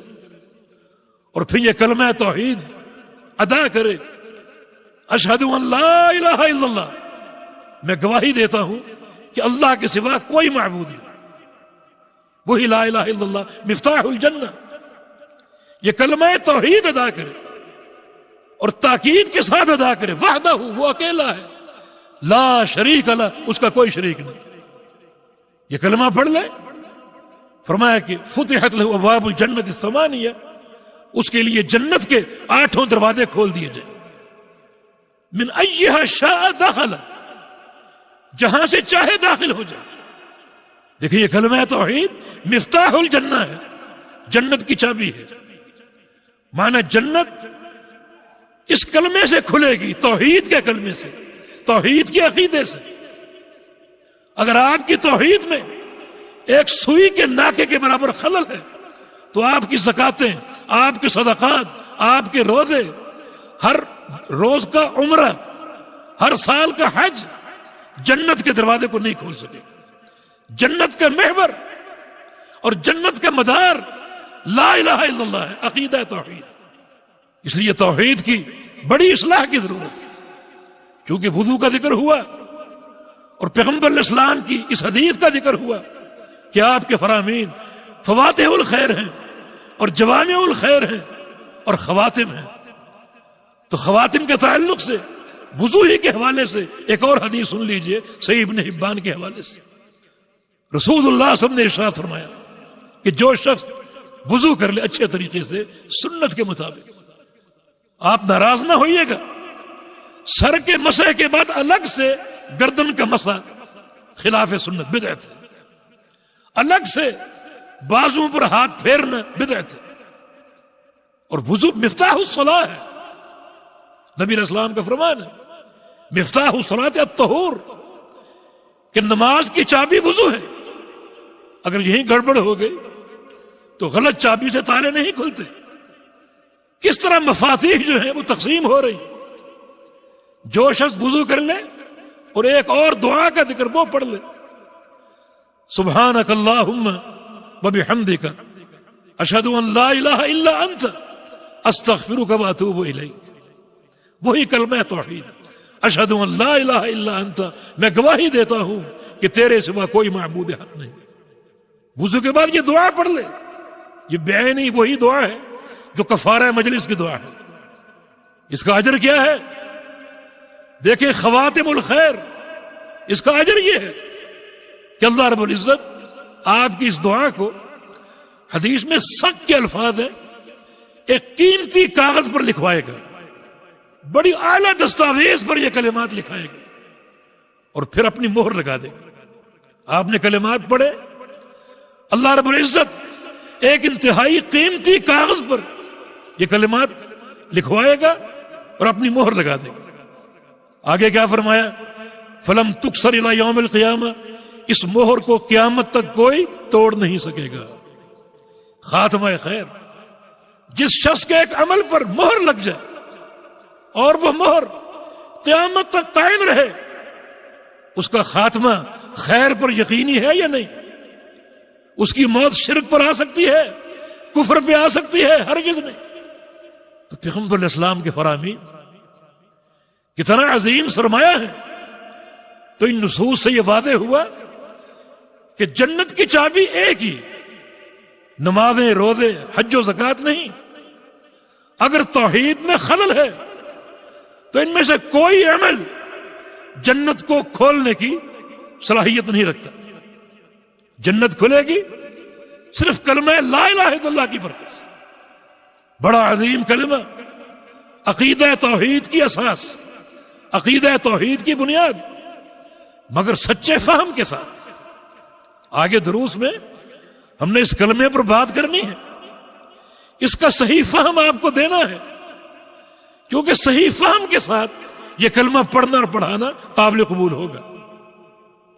اور پھر یہ کلمہ توحید ادا کرے، اشہد ان لا الہ الا اللہ، میں گواہی دیتا ہوں کہ اللہ کے سوا کوئی معبود نہیں، وہی لا الہ الا اللہ مفتاح الجنہ. یہ کلمہ توحید ادا کرے اور تاکید کے ساتھ ادا کرے، وحدہ، وہ اکیلا ہے، لا شریک لہ، اس کا کوئی شریک نہیں، یہ کلمہ پڑھ لے، فرمایا کہ فتحت لہ ابواب الجنت الثمانیہ، اس کے لیے جنت کے 8 دروازے کھول دیے جائیں، من ایہا شاء دخل، جہاں سے چاہے داخل ہو جائے۔ دیکھیں یہ کلمہ توحید مفتاح الجنہ ہے، جنت کی چابی ہے، معنی جنت اس کلمے سے کھلے گی، توحید کے کلمے سے، توحید کے عقیدے سے۔ اگر آپ کی توحید میں ایک سوئی کے ناکے کے برابر خلل ہے تو آپ کی زکاتیں، آپ کے صدقات، آپ کے روزے، ہر روز کا عمرہ، ہر سال کا حج جنت کے دروازے کو نہیں کھول سکے گا۔ جنت کا محور اور جنت کا مدار لا الہ الا اللہ ہے، عقیدہ توحید۔ اس لیے توحید کی بڑی اصلاح کی ضرورت ہے۔ چونکہ وضو کا ذکر ہوا اور پیغمبر علیہ السلام کی اس حدیث کا ذکر ہوا کہ آپ کے فرامین فواتح الخیر ہیں اور جوامع الخیر ہیں اور خواتم ہیں، تو خواتم کے تعلق سے وضو ہی کے حوالے سے ایک اور حدیث سن لیجئے، صحیح ابن حبان کے حوالے سے۔ رسول اللہ صلی اللہ علیہ وسلم نے ارشاد فرمایا کہ جو شخص وضو کر لے اچھے طریقے سے سنت کے مطابق، آپ ناراض نہ ہوئیے گا، سر کے مسح کے بعد الگ سے گردن کا مسح خلاف سنت بدعت ہے، الگ سے بازوں پر ہاتھ پھیرنا بدعت ہے، اور وضو مفتاح الصلاۃ ہے۔ نبی علیہ السلام کا فرمان ہے مفتاح الصلاۃ الطہور، کہ نماز کی چابی وضو ہے، اگر یہیں گڑبڑ ہو گئی تو غلط چابی سے تالے نہیں کھلتے۔ کس طرح مفاتیح جو ہیں وہ تقسیم ہو رہی، جو شخص وضو کر لے اور ایک اور دعا کا ذکر وہ پڑھ لے، سبحانک اللہم وبحمدک اشہد ان لا الہ الا انت استغفرک واتوب الیک، وہی کلمہ توحید، اشہد ان لا الہ الا انت، میں گواہی دیتا ہوں کہ تیرے سوا کوئی معبود حق نہیں۔ وضو کے بعد یہ دعا پڑھ لے، یہ بعینی وہی دعا ہے جو کفارہ مجلس کی دعا ہے۔ اس کا اجر کیا ہے؟ دیکھیں خواتم الخیر، اس کا اجر یہ ہے کہ اللہ رب العزت آپ کی اس دعا کو، حدیث میں سخت کے الفاظ ہیں، ایک قیمتی کاغذ پر لکھوائے گا، بڑی اعلیٰ دستاویز پر یہ کلمات لکھائے گا اور پھر اپنی مہر لگا دے گا۔ آپ نے کلمات پڑھے، اللہ رب العزت ایک انتہائی قیمتی کاغذ پر یہ کلمات لکھوائے گا اور اپنی مہر لگا دے گا۔ آگے کیا فرمایا؟ فلم تکسر الی یوم القیامہ، اس مہر کو قیامت تک کوئی توڑ نہیں سکے گا۔ خاتمہ خیر، جس شخص کے ایک عمل پر مہر لگ جائے اور وہ مہر قیامت تک قائم رہے، اس کا خاتمہ خیر پر یقینی ہے یا نہیں؟ اس کی موت شرک پر آ سکتی ہے، کفر پہ آ سکتی ہے؟ ہرگز نہیں۔ تو پیغمبر علیہ السلام کے فرامین کتنا عظیم سرمایہ ہے۔ تو ان نصوص سے یہ واضح ہوا کہ جنت کی چابی ایک ہی، نمازیں، روزے، حج و زکوٰۃ نہیں۔ اگر توحید میں خلل ہے تو ان میں سے کوئی عمل جنت کو کھولنے کی صلاحیت نہیں رکھتا۔ جنت کھلے گی صرف کلمہ لا الہ الا اللہ کی برکت سے۔ بڑا عظیم کلمہ، عقیدہ توحید کی اساس، عقیدہ توحید کی بنیاد، مگر سچے فہم کے ساتھ۔ آگے دروس میں ہم نے اس کلمے پر بات کرنی ہے، اس کا صحیح فہم آپ کو دینا ہے، کیونکہ صحیح فہم کے ساتھ یہ کلمہ پڑھنا اور پڑھانا قابل قبول ہوگا۔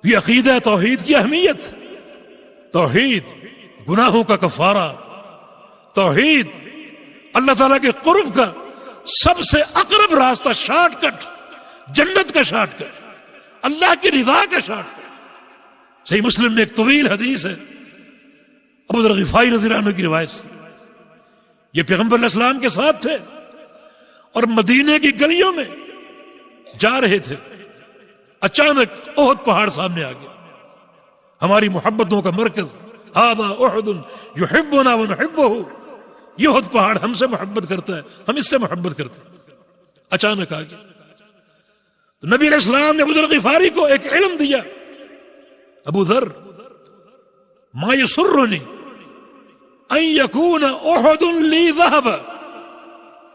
یہ عقیدہ توحید کی اہمیت، توحید گناہوں کا کفارہ، توحید اللہ تعالیٰ کے قرب کا سب سے اقرب راستہ، شارٹ کٹ، جنت کا شارٹ کٹ، اللہ کی رضا کا شارٹ کٹ۔ صحیح مسلم میں ایک طویل حدیث ہے ابو ذر غفاری رضی اللہ عنہ کی روایت سے، یہ پیغمبر علیہ السلام کے ساتھ تھے اور مدینے کی گلیوں میں جا رہے تھے، اچانک احد پہاڑ سامنے آ گیا، ہماری محبتوں کا مرکز، ھذا احد یحبنا ونحبہ، یہ احد پہاڑ ہم سے محبت کرتا ہے، ہم اس سے محبت کرتے ہیں۔ اچانک آ گیا تو نبی علیہ السلام نے ابو ذر غفاری کو ایک علم دیا، ابو ذر ما یسرنی ان یکون احد لی ذہب،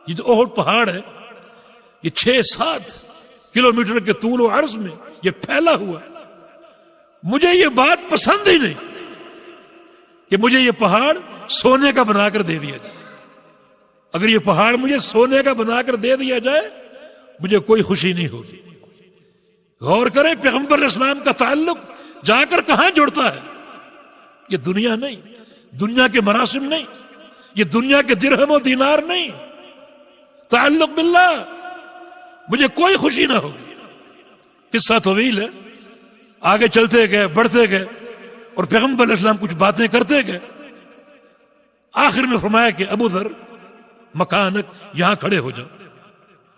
یہ جو احد پہاڑ ہے یہ 6-7 کلومیٹر کے طول و عرض میں یہ پھیلا ہوا، مجھے یہ بات پسند ہی نہیں کہ مجھے یہ پہاڑ سونے کا بنا کر دے دیا جائے۔ اگر یہ پہاڑ مجھے سونے کا بنا کر دے دیا جائے مجھے کوئی خوشی نہیں ہوگی۔ غور کریں پیغمبر علیہ السلام کا تعلق جا کر کہاں جڑتا ہے؟ یہ دنیا نہیں، دنیا کے مراسم نہیں، یہ دنیا کے درہم و دینار نہیں، تعلق باللہ، مجھے کوئی خوشی نہ ہوگی۔ قصہ طویل ہے، آگے چلتے گئے، بڑھتے گئے، اور پیغمبر علیہ السلام کچھ باتیں کرتے گئے۔ آخر میں فرمایا کہ ابو ذر مکانک، یہاں کھڑے ہو جاؤ،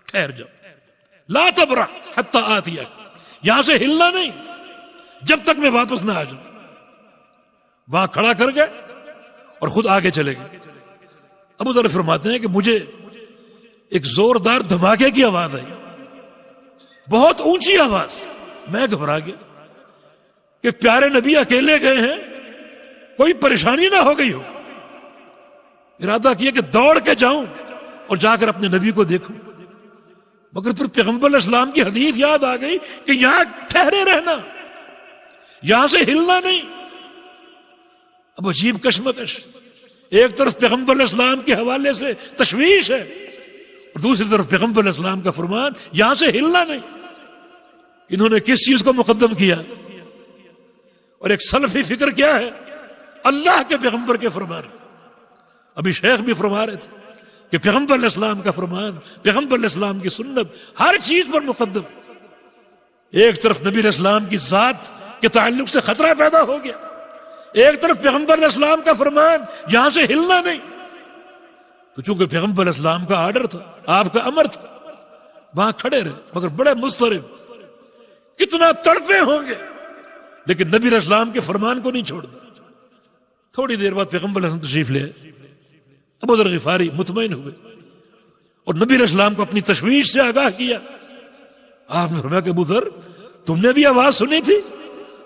ٹھہر جاؤ، لا تبرح حتی آتیک، یہاں سے ہلنا نہیں جب تک میں واپس نہ آ جاؤں۔ وہاں کھڑا کر گئے اور خود آگے چلے گئے۔ ابو ذر فرماتے ہیں کہ مجھے ایک زوردار دھماکے کی آواز آئی، بہت اونچی آواز، میں گھبرا گیا کہ پیارے نبی اکیلے گئے ہیں، کوئی پریشانی نہ ہو گئی ہو۔ ارادہ کیا کہ دوڑ کے جاؤں اور جا کر اپنے نبی کو دیکھوں، مگر پھر پیغمبر علیہ السلام کی حدیث یاد آ گئی کہ یہاں ٹھہرے رہنا، یہاں سے ہلنا نہیں۔ اب عجیب کشمکش، ایک طرف پیغمبر علیہ السلام کے حوالے سے تشویش ہے اور دوسری طرف پیغمبر علیہ السلام کا فرمان یہاں سے ہلنا نہیں۔ انہوں نے کس چیز کو مقدم کیا؟ اور ایک سلفی فکر کیا ہے؟ اللہ کے پیغمبر کے فرمان۔ ابھی شیخ بھی فرما رہے تھے کہ پیغمبر علیہ السلام کا فرمان، پیغمبر علیہ السلام کی سنت ہر چیز پر مقدم۔ ایک طرف نبی علیہ السلام کی ذات کے تعلق سے خطرہ پیدا ہو گیا، ایک طرف پیغمبر علیہ السلام کا فرمان یہاں سے ہلنا نہیں۔ تو چونکہ پیغمبر علیہ السلام کا آرڈر تھا، آپ کا امر تھا، وہاں کھڑے رہے، مگر بڑے مضطرب، کتنا تڑپے ہوں گے، لیکن نبی علیہ السلام کے فرمان کو نہیں چھوڑنا۔ تھوڑی دیر بعد پیغمبر علیہ السلام تشریف لے آئے، ابو ذر غفاری مطمئن ہوئے اور نبی علیہ السلام کو اپنی تشویش سے آگاہ کیا۔ آپ نے فرمایا کہ ابو ذر تم نے بھی آواز سنی تھی؟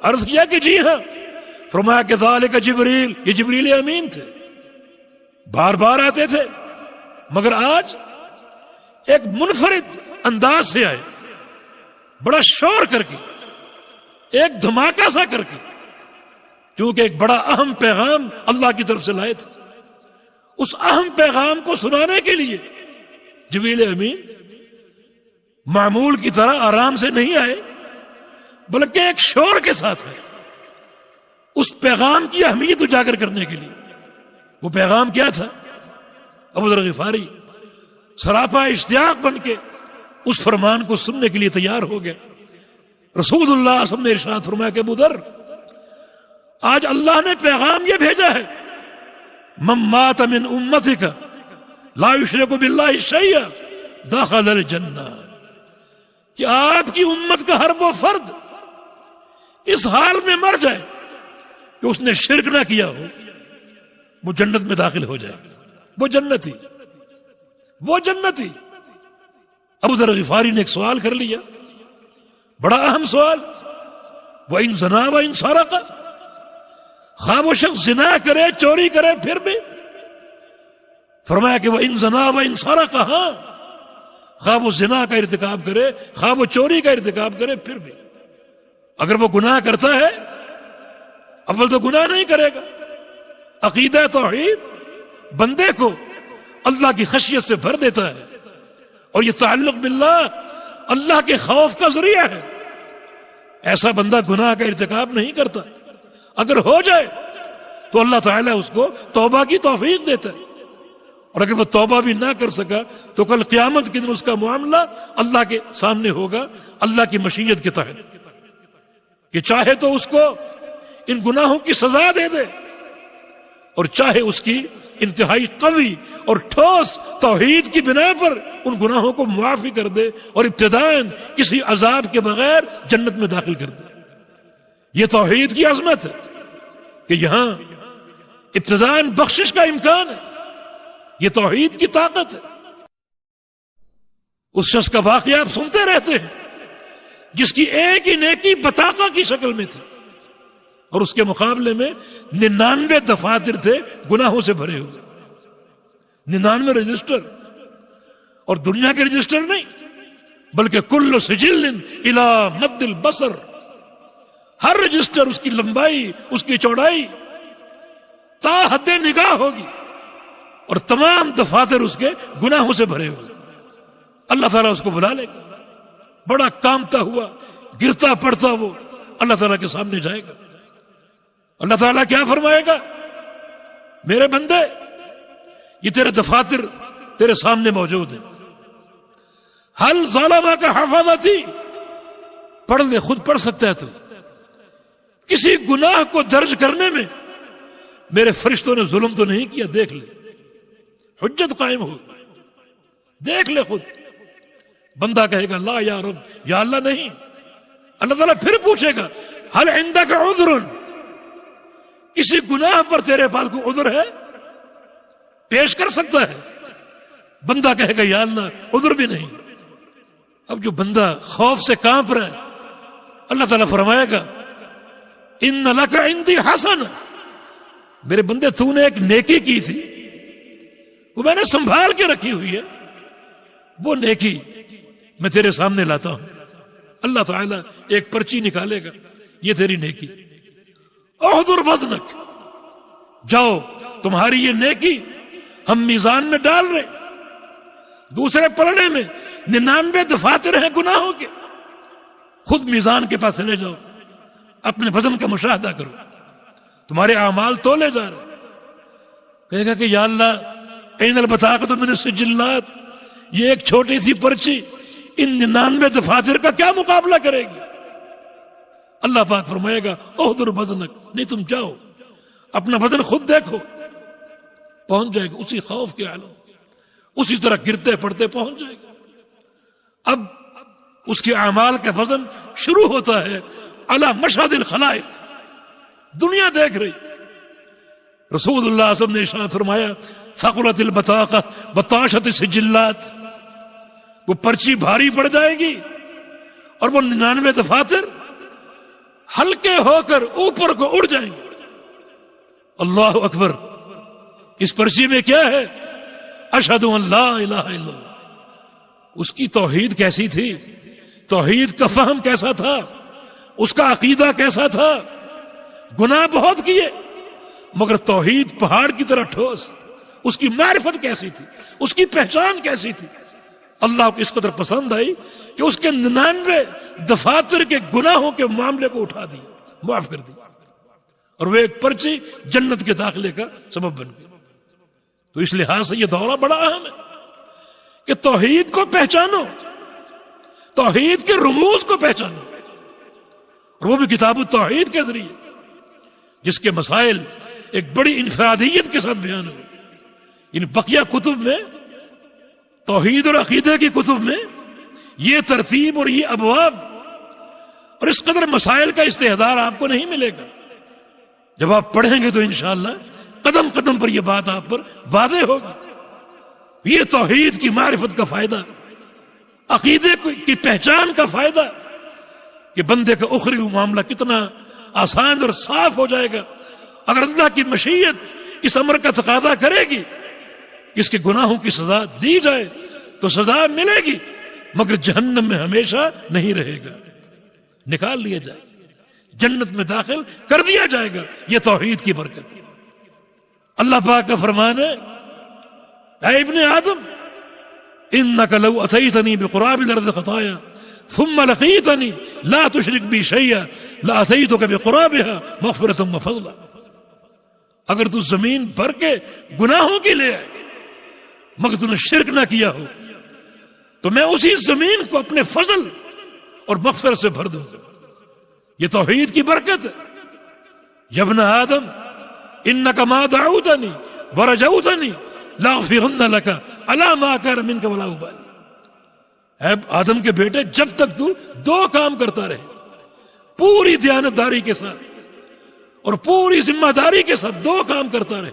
عرض کیا کہ جی ہاں۔ فرمایا کہ ذالک جبریل، یہ جبریل امین تھے، بار بار آتے تھے، مگر آج ایک منفرد انداز سے آئے، بڑا شور کر کے، ایک دھماکہ سا کر کے، کیونکہ ایک بڑا اہم پیغام اللہ کی طرف سے لائے تھے۔ اس اہم پیغام کو سنانے کے لیے جبریل امین معمول کی طرح آرام سے نہیں آئے، بلکہ ایک شور کے ساتھ آئے، اس پیغام کی اہمیت اجاگر کرنے کے لیے۔ وہ پیغام کیا تھا؟ ابو ذر غفاری سراپا اشتیاق بن کے اس فرمان کو سننے کے لیے تیار ہو گئے۔ رسول اللہ صلی اللہ علیہ وسلم نے ارشاد فرمایا کہ ابو ذر آج اللہ نے پیغام یہ بھیجا ہے، من مات من امتک لا یشرک باللہ شیئا دخل الجنہ، کہ آپ کی امت کا ہر وہ فرد اس حال میں مر جائے کہ اس نے شرک نہ کیا ہو، وہ جنت میں داخل ہو جائے، وہ جنتی، وہ جنتی۔ ابو ذر غفاری نے ایک سوال کر لیا، بڑا اہم سوال، وَإِن زَنَا وَإِن سَرَقَ، خواہ وہ شخص زنا کرے، چوری کرے، پھر بھی فرمایا کہ وَإِن زَنَا وَإِن سَرَقَ، ہاں خواہ وہ زنا کا ارتکاب کرے، خواہ وہ چوری کا ارتکاب کرے، پھر بھی اگر وہ گناہ کرتا ہے، اول تو گناہ نہیں کرے گا، عقیدہ توحید بندے کو اللہ کی خشیت سے بھر دیتا ہے، اور یہ تعلق باللہ اللہ کے خوف کا ذریعہ ہے۔ ایسا بندہ گناہ کا ارتکاب نہیں کرتا، اگر ہو جائے تو اللہ تعالیٰ اس کو توبہ کی توفیق دیتا ہے، اور اگر وہ توبہ بھی نہ کر سکا تو کل قیامت کے دن اس کا معاملہ اللہ کے سامنے ہوگا، اللہ کی مشیت کے تحت، کہ چاہے تو اس کو ان گناہوں کی سزا دے دے، اور چاہے اس کی انتہائی قوی اور ٹھوس توحید کی بنا پر ان گناہوں کو معافی کر دے اور ابتداً کسی عذاب کے بغیر جنت میں داخل کر دے۔ یہ توحید کی عظمت ہے کہ یہاں ابتداً بخشش کا امکان ہے، یہ توحید کی طاقت ہے۔ اس شخص کا واقعہ آپ سنتے رہتے ہیں جس کی ایک ہی نیکی بطاقہ کی شکل میں تھی، اور اس کے مقابلے میں 99 دفاتر تھے گناہوں سے بھرے ہوئے، 99 رجسٹر، اور دنیا کے رجسٹر نہیں بلکہ کل سجل الی مد البصر، ہر رجسٹر اس کی لمبائی، اس کی چوڑائی تا حد نگاہ ہوگی، اور تمام دفاتر اس کے گناہوں سے بھرے ہوئے۔ اللہ تعالیٰ اس کو بلا لے گا، بڑا کامتا ہوا گرتا پڑتا وہ اللہ تعالیٰ کے سامنے جائے گا۔ اللہ تعالیٰ کیا فرمائے گا؟ میرے بندے، یہ تیرے دفاتر تیرے سامنے موجود ہیں، حل ظالمہ کا حفاظتی، پڑھ لے، خود پڑھ سکتا ہے تو، کسی گناہ کو درج کرنے میں میرے فرشتوں نے ظلم تو نہیں کیا، دیکھ لے، حجت قائم ہو، دیکھ لے خود۔ بندہ کہے گا لا یا رب، یا اللہ نہیں۔ اللہ تعالیٰ پھر پوچھے گا حل عندک عذر، کسی گناہ پر تیرے پاس کوئی عذر ہے، پیش کر سکتا ہے؟ بندہ کہے گا یا اللہ عذر بھی نہیں۔ اب جو بندہ خوف سے کانپ رہا ہے، اللہ تعالیٰ فرمائے گا ان لک عندی حسن، میرے بندے تو نے ایک نیکی کی تھی، وہ میں نے سنبھال کے رکھی ہوئی ہے، وہ نیکی میں تیرے سامنے لاتا ہوں۔ اللہ تعالیٰ ایک پرچی نکالے گا، یہ تیری نیکی، احضر وزنک، جاؤ تمہاری یہ نیکی ہم میزان میں ڈال رہے، دوسرے پلڑے میں 99 دفاتر ہیں گناہوں کے، خود میزان کے پاس لے جاؤ، اپنے وزن کا مشاہدہ کرو، تمہارے اعمال تولے جا رہے۔ کہے گا کہ یا اللہ این البطاقۃ من السجلات، یہ ایک چھوٹی سی پرچی ان 99 دفاتر کا کیا مقابلہ کرے گی؟ اللہ پاک فرمائے گا احضر وزنک، نہیں تم جاؤ اپنا وزن خود دیکھو، پہنچ جائے گا اسی خوف کے عالم، اسی طرح گرتے پڑتے پہنچ جائے گا۔ اب اس کے اعمال کا وزن شروع ہوتا ہے علی مشہد الخلائق، دنیا دیکھ رہی۔ رسول اللہ صلی اللہ علیہ وسلم نے ارشاد فرمایا ثقلت البطاقہ بطاشت السجلات، وہ پرچی بھاری پڑ جائے گی اور وہ 99 دفاتر ہلکے ہو کر اوپر کو اڑ جائیں گے۔ اللہ اکبر، اس پرچی میں کیا ہے؟ اشہد ان لا الہ الا اللہ۔ اس کی توحید کیسی تھی، توحید کا فہم کیسا تھا، اس کا عقیدہ کیسا تھا؟ گناہ بہت کیے مگر توحید پہاڑ کی طرح ٹھوس، اس کی معرفت کیسی تھی، اس کی پہچان کیسی تھی۔ اللہ کو اس قدر پسند آئی کہ اس کے 99 دفاتر کے گناہوں کے معاملے کو اٹھا دیا، معاف کر دیا، اور وہ ایک پرچی جنت کے داخلے کا سبب بن گئی۔ تو اس لحاظ سے یہ دورہ بڑا اہم ہے کہ توحید کو پہچانو، توحید کے رموز کو پہچانو، اور وہ بھی کتاب التوحید کے ذریعے، جس کے مسائل ایک بڑی انفرادیت کے ساتھ بیان ہوئے۔ ان بقیہ کتب میں، توحید اور عقیدے کی کتب میں یہ ترتیب اور یہ ابواب اور اس قدر مسائل کا استحضار آپ کو نہیں ملے گا۔ جب آپ پڑھیں گے تو انشاءاللہ قدم قدم پر یہ بات آپ پر واضح ہوگی۔ یہ توحید کی معرفت کا فائدہ، عقیدے کی پہچان کا فائدہ، کہ بندے کا اخروی معاملہ کتنا آسان اور صاف ہو جائے گا اگر اللہ کی مشیت اس امر کا تقاضا کرے گی کہ اس کے گناہوں کی سزا دی جائے تو سزا ملے گی، مگر جہنم میں ہمیشہ نہیں رہے گا، نکال لیا جائے گا، جنت میں داخل کر دیا جائے گا۔ یہ توحید کی برکت ہے۔ اللہ پاک کا فرمان ہے اے ابن آدم انک لو اتیتنی بقراب الارض خطایا ثم لقیتنی لا تشرک بی شیئا لاتیتک بقرابها مغفرۃ وفضلا، اگر تو زمین بھر کے گناہوں کی لے آئے مگر تو نے شرک نہ کیا ہو تو میں اسی زمین کو اپنے فضل اور مغفرت سے بھر دوں گا۔ یہ توحید کی برکت ہے۔ یا ابن آدم انک ما دعوتنی ورجوتنی لاغفرن لک علی ما کان منک ولا ابالی، اے آدم کے بیٹے جب تک تو دو کام کرتا رہے، پوری دیانتداری کے ساتھ اور پوری ذمہ داری کے ساتھ دو کام کرتا رہے،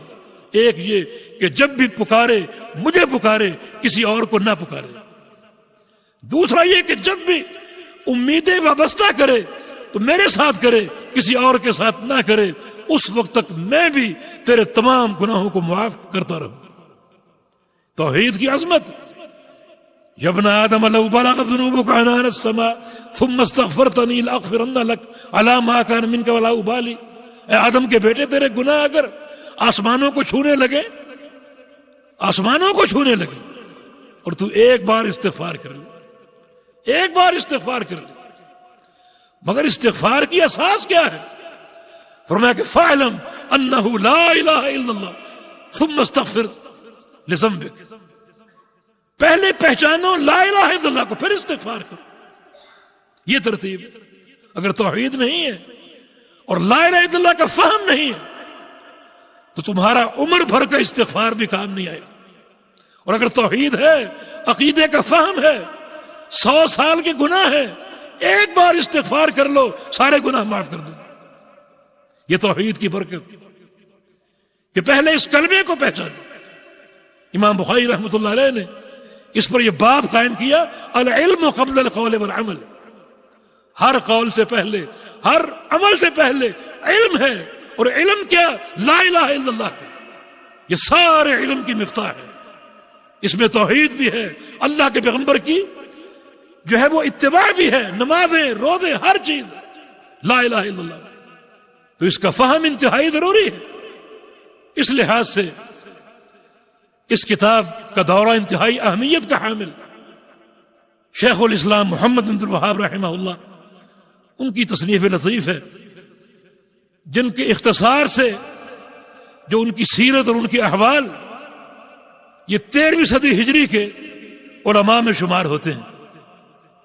ایک یہ کہ جب بھی پکارے مجھے پکارے، کسی اور کو نہ پکارے۔ دوسرا یہ کہ جب بھی امیدیں وابستہ کرے تو میرے ساتھ کرے، کسی اور کے ساتھ نہ کرے، اس وقت تک میں بھی تیرے تمام گناہوں کو معاف کرتا رہوں۔ توحید کی عظمت، یا ابن آدم لو بلغت ذنوبك عنان السماء ثم استغفرتنی لاغفرن لك علی ما كان منك ولا ابالی۔ اے آدم کے بیٹے، تیرے گناہ اگر آسمانوں کو چھونے لگے، آسمانوں کو چھونے لگے، اور تو ایک بار استغفار کر لے، ایک بار استغفار کر لے، مگر استغفار کی اساس کیا ہے؟ فرمایا کہ فاعلم انہ لا الہ الا اللہ ثم استغفر لذنبک، پہلے پہچانو لا الہ الا اللہ کو، پھر استغفار کرو۔ یہ ترتیب ہے۔ اگر توحید نہیں ہے اور لا الہ الا اللہ کا فہم نہیں ہے تو تمہارا عمر بھر کا استغفار بھی کام نہیں آئے گا۔ اور اگر توحید ہے، عقیدے کا فہم ہے، 100 سال کے گناہ ہے، ایک بار استغفار کر لو، سارے گناہ معاف کر دو۔ یہ توحید کی برکت کہ پہلے اس کلمے کو پہچانو۔ امام بخاری رحمۃ اللہ علیہ نے اس پر یہ باب قائم کیا، العلم قبل القول والعمل۔ ہر قول سے پہلے، ہر عمل سے پہلے علم ہے، اور علم کیا؟ لا الہ الا اللہ ہے۔ یہ سارے علم کی مفتاح ہے۔ اس میں توحید بھی ہے، اللہ کے پیغمبر کی جو ہے وہ اتباع بھی ہے، نمازیں، روزے، ہر چیز لا الہ الا اللہ۔ تو اس کا فہم انتہائی ضروری ہے۔ اس لحاظ سے اس کتاب کا دورہ انتہائی اہمیت کا حامل۔ شیخ الاسلام محمد بن عبد الوہاب رحمہ اللہ، ان کی تصنیف لطیف ہے، جن کے اختصار سے جو ان کی سیرت اور ان کے احوال یہ 13ویں صدی ہجری کے علماء میں شمار ہوتے ہیں۔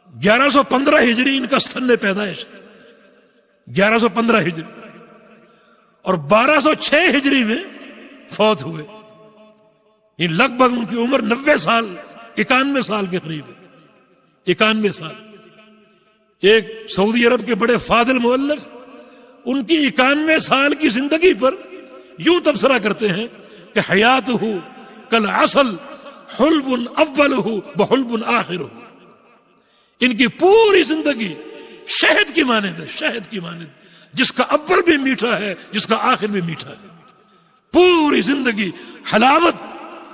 1115 ہجری ان کا سن پیدائش، 1115 ہجری، اور 1206 ہجری میں فوت ہوئے۔ یہ لگ بھگ ان کی عمر 90 سال، 91 سال کے قریب ہے، 91 سال۔ ایک سعودی عرب کے بڑے فاضل مؤلف ان کی 91 سال کی زندگی پر یوں تبصرہ کرتے ہیں کہ حیاتہ کالعسل حلب اولہ وحلب آخرہ۔ ان کی پوری زندگی شہد کی مانند ہے، شہد کی مانند، جس کا اول بھی میٹھا ہے، جس کا آخر بھی میٹھا ہے۔ پوری زندگی حلاوت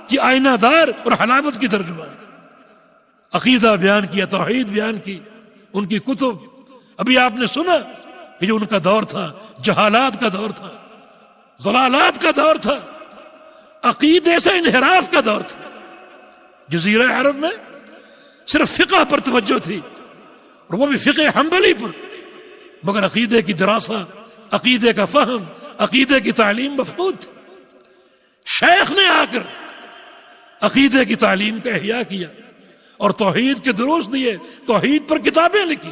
کی آئینہ دار اور حلاوت کی ترجمان۔ عقیدہ بیان کیا، توحید بیان کی، ان کی کتب۔ ابھی آپ نے سنا کہ جو ان کا دور تھا جہالات کا دور تھا، ضلالات کا دور تھا، عقیدے سے انحراف کا دور تھا۔ جزیرہ عرب میں صرف فقہ پر توجہ تھی، اور وہ بھی فقہ حنبلی پر، مگر عقیدے کی دراسہ، عقیدے کا فہم، عقیدے کی تعلیم مفقود تھی۔ شیخ نے آ کر عقیدے کی تعلیم کا احیاء کیا اور توحید کے دروس دیے، توحید پر کتابیں لکھی،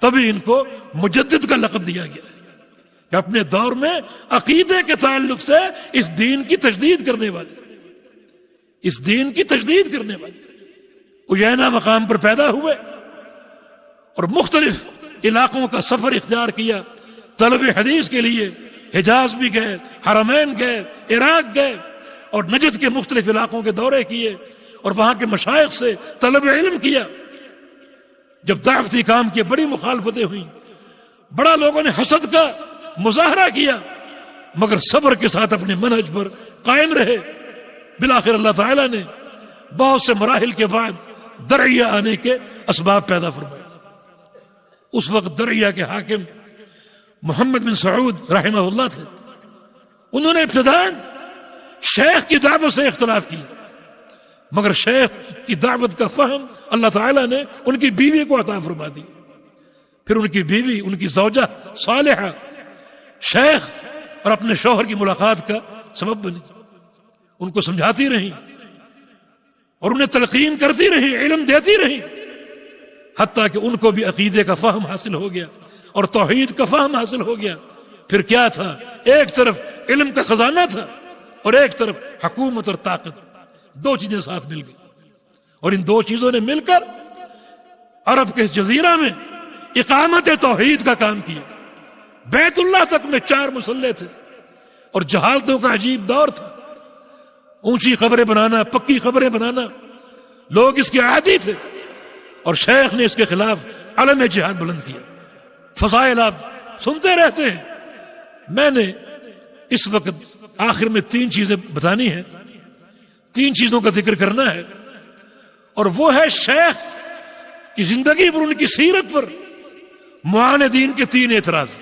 تبھی ان کو مجدد کا لقب دیا گیا کہ اپنے دور میں عقیدے کے تعلق سے اس دین کی تجدید کرنے والے، اس دین کی تجدید کرنے والے۔ اجینا مقام پر پیدا ہوئے اور مختلف علاقوں کا سفر اختیار کیا طلب حدیث کے لیے۔ حجاز بھی گئے، حرمین گئے، عراق گئے، اور نجد کے مختلف علاقوں کے دورے کیے، اور وہاں کے مشائخ سے طلب علم کیا۔ جب دعوتی کام کی بڑی مخالفتیں ہوئیں، بڑا لوگوں نے حسد کا مظاہرہ کیا، مگر صبر کے ساتھ اپنے منہج پر قائم رہے۔ بالآخر اللہ تعالیٰ نے بہت سے مراحل کے بعد درعیہ آنے کے اسباب پیدا فرمائے۔ اس وقت درعیہ کے حاکم محمد بن سعود رحمہ اللہ تھے۔ انہوں نے ابتداءً شیخ کی دعوت سے اختلاف کیا، مگر شیخ کی دعوت کا فہم اللہ تعالیٰ نے ان کی بیوی کو عطا فرما دی۔ پھر ان کی بیوی، ان کی زوجہ صالحہ، شیخ اور اپنے شوہر کی ملاقات کا سبب بنی، ان کو سمجھاتی رہی اور انہیں تلقین کرتی رہی، علم دیتی رہی، حتیٰ کہ ان کو بھی عقیدے کا فہم حاصل ہو گیا اور توحید کا فہم حاصل ہو گیا۔ پھر کیا تھا؟ ایک طرف علم کا خزانہ تھا اور ایک طرف حکومت اور طاقت، دو چیزیں ساتھ مل گئی، اور ان دو چیزوں نے مل کر عرب کے اس جزیرہ میں اقامت توحید کا کام کیا۔ بیت اللہ تک میں 4 مصلے تھے، اور جہالتوں کا عجیب دور تھا، اونچی قبریں بنانا، پکی قبریں بنانا، لوگ اس کے عادی تھے، اور شیخ نے اس کے خلاف علم جہاد بلند کیا۔ فضائل آپ سنتے رہتے ہیں۔ میں نے اس وقت آخر میں 3 چیزیں بتانی ہیں، 3 چیزوں کا ذکر کرنا ہے، اور وہ ہے شیخ کی زندگی پر، ان کی سیرت پر معاندین کے 3 اعتراض،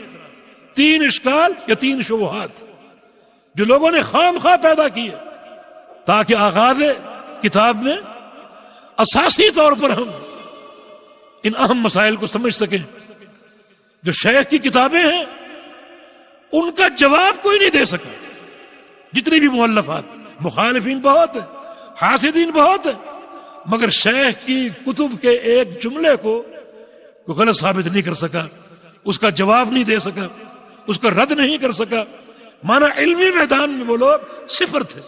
3 اشکال یا 3 شبہات جو لوگوں نے خام خواہ پیدا کیے، تاکہ آغاز کتاب میں اساسی طور پر ہم ان اہم مسائل کو سمجھ سکیں۔ جو شیخ کی کتابیں ہیں ان کا جواب کوئی نہیں دے سکا، جتنی بھی مؤلفات، مخالفین بہت ہیں، حاسدین بہت ہیں، مگر شیخ کی کتب کے ایک جملے کو غلط ثابت نہیں کر سکا، اس کا جواب نہیں دے سکا، اس کا رد نہیں کر سکا۔ مانا علمی میدان میں وہ لوگ صفر تھے۔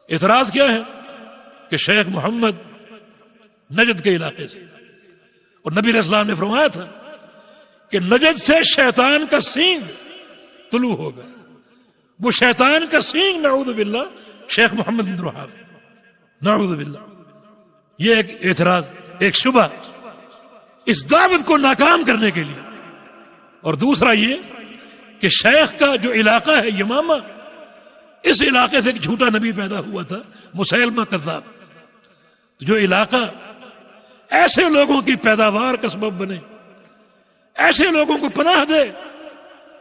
اعتراض کیا ہے کہ شیخ محمد نجد کے علاقے سے، اور نبی علیہ السلام نے فرمایا تھا کہ نجد سے شیطان کا سینگ طلوع ہوگا، وہ شیطان کا سینگ نعوذ باللہ شیخ محمد بن وہاب، نعوذ باللہ۔ یہ ایک اعتراض، ایک شبہ اس دعوت کو ناکام کرنے کے لیے۔ اور دوسرا یہ کہ شیخ کا جو علاقہ ہے یمامہ، اس علاقے سے ایک جھوٹا نبی پیدا ہوا تھا، مسیلمہ کذاب۔ جو علاقہ ایسے لوگوں کی پیداوار کا سبب بنے، ایسے لوگوں کو پناہ دے،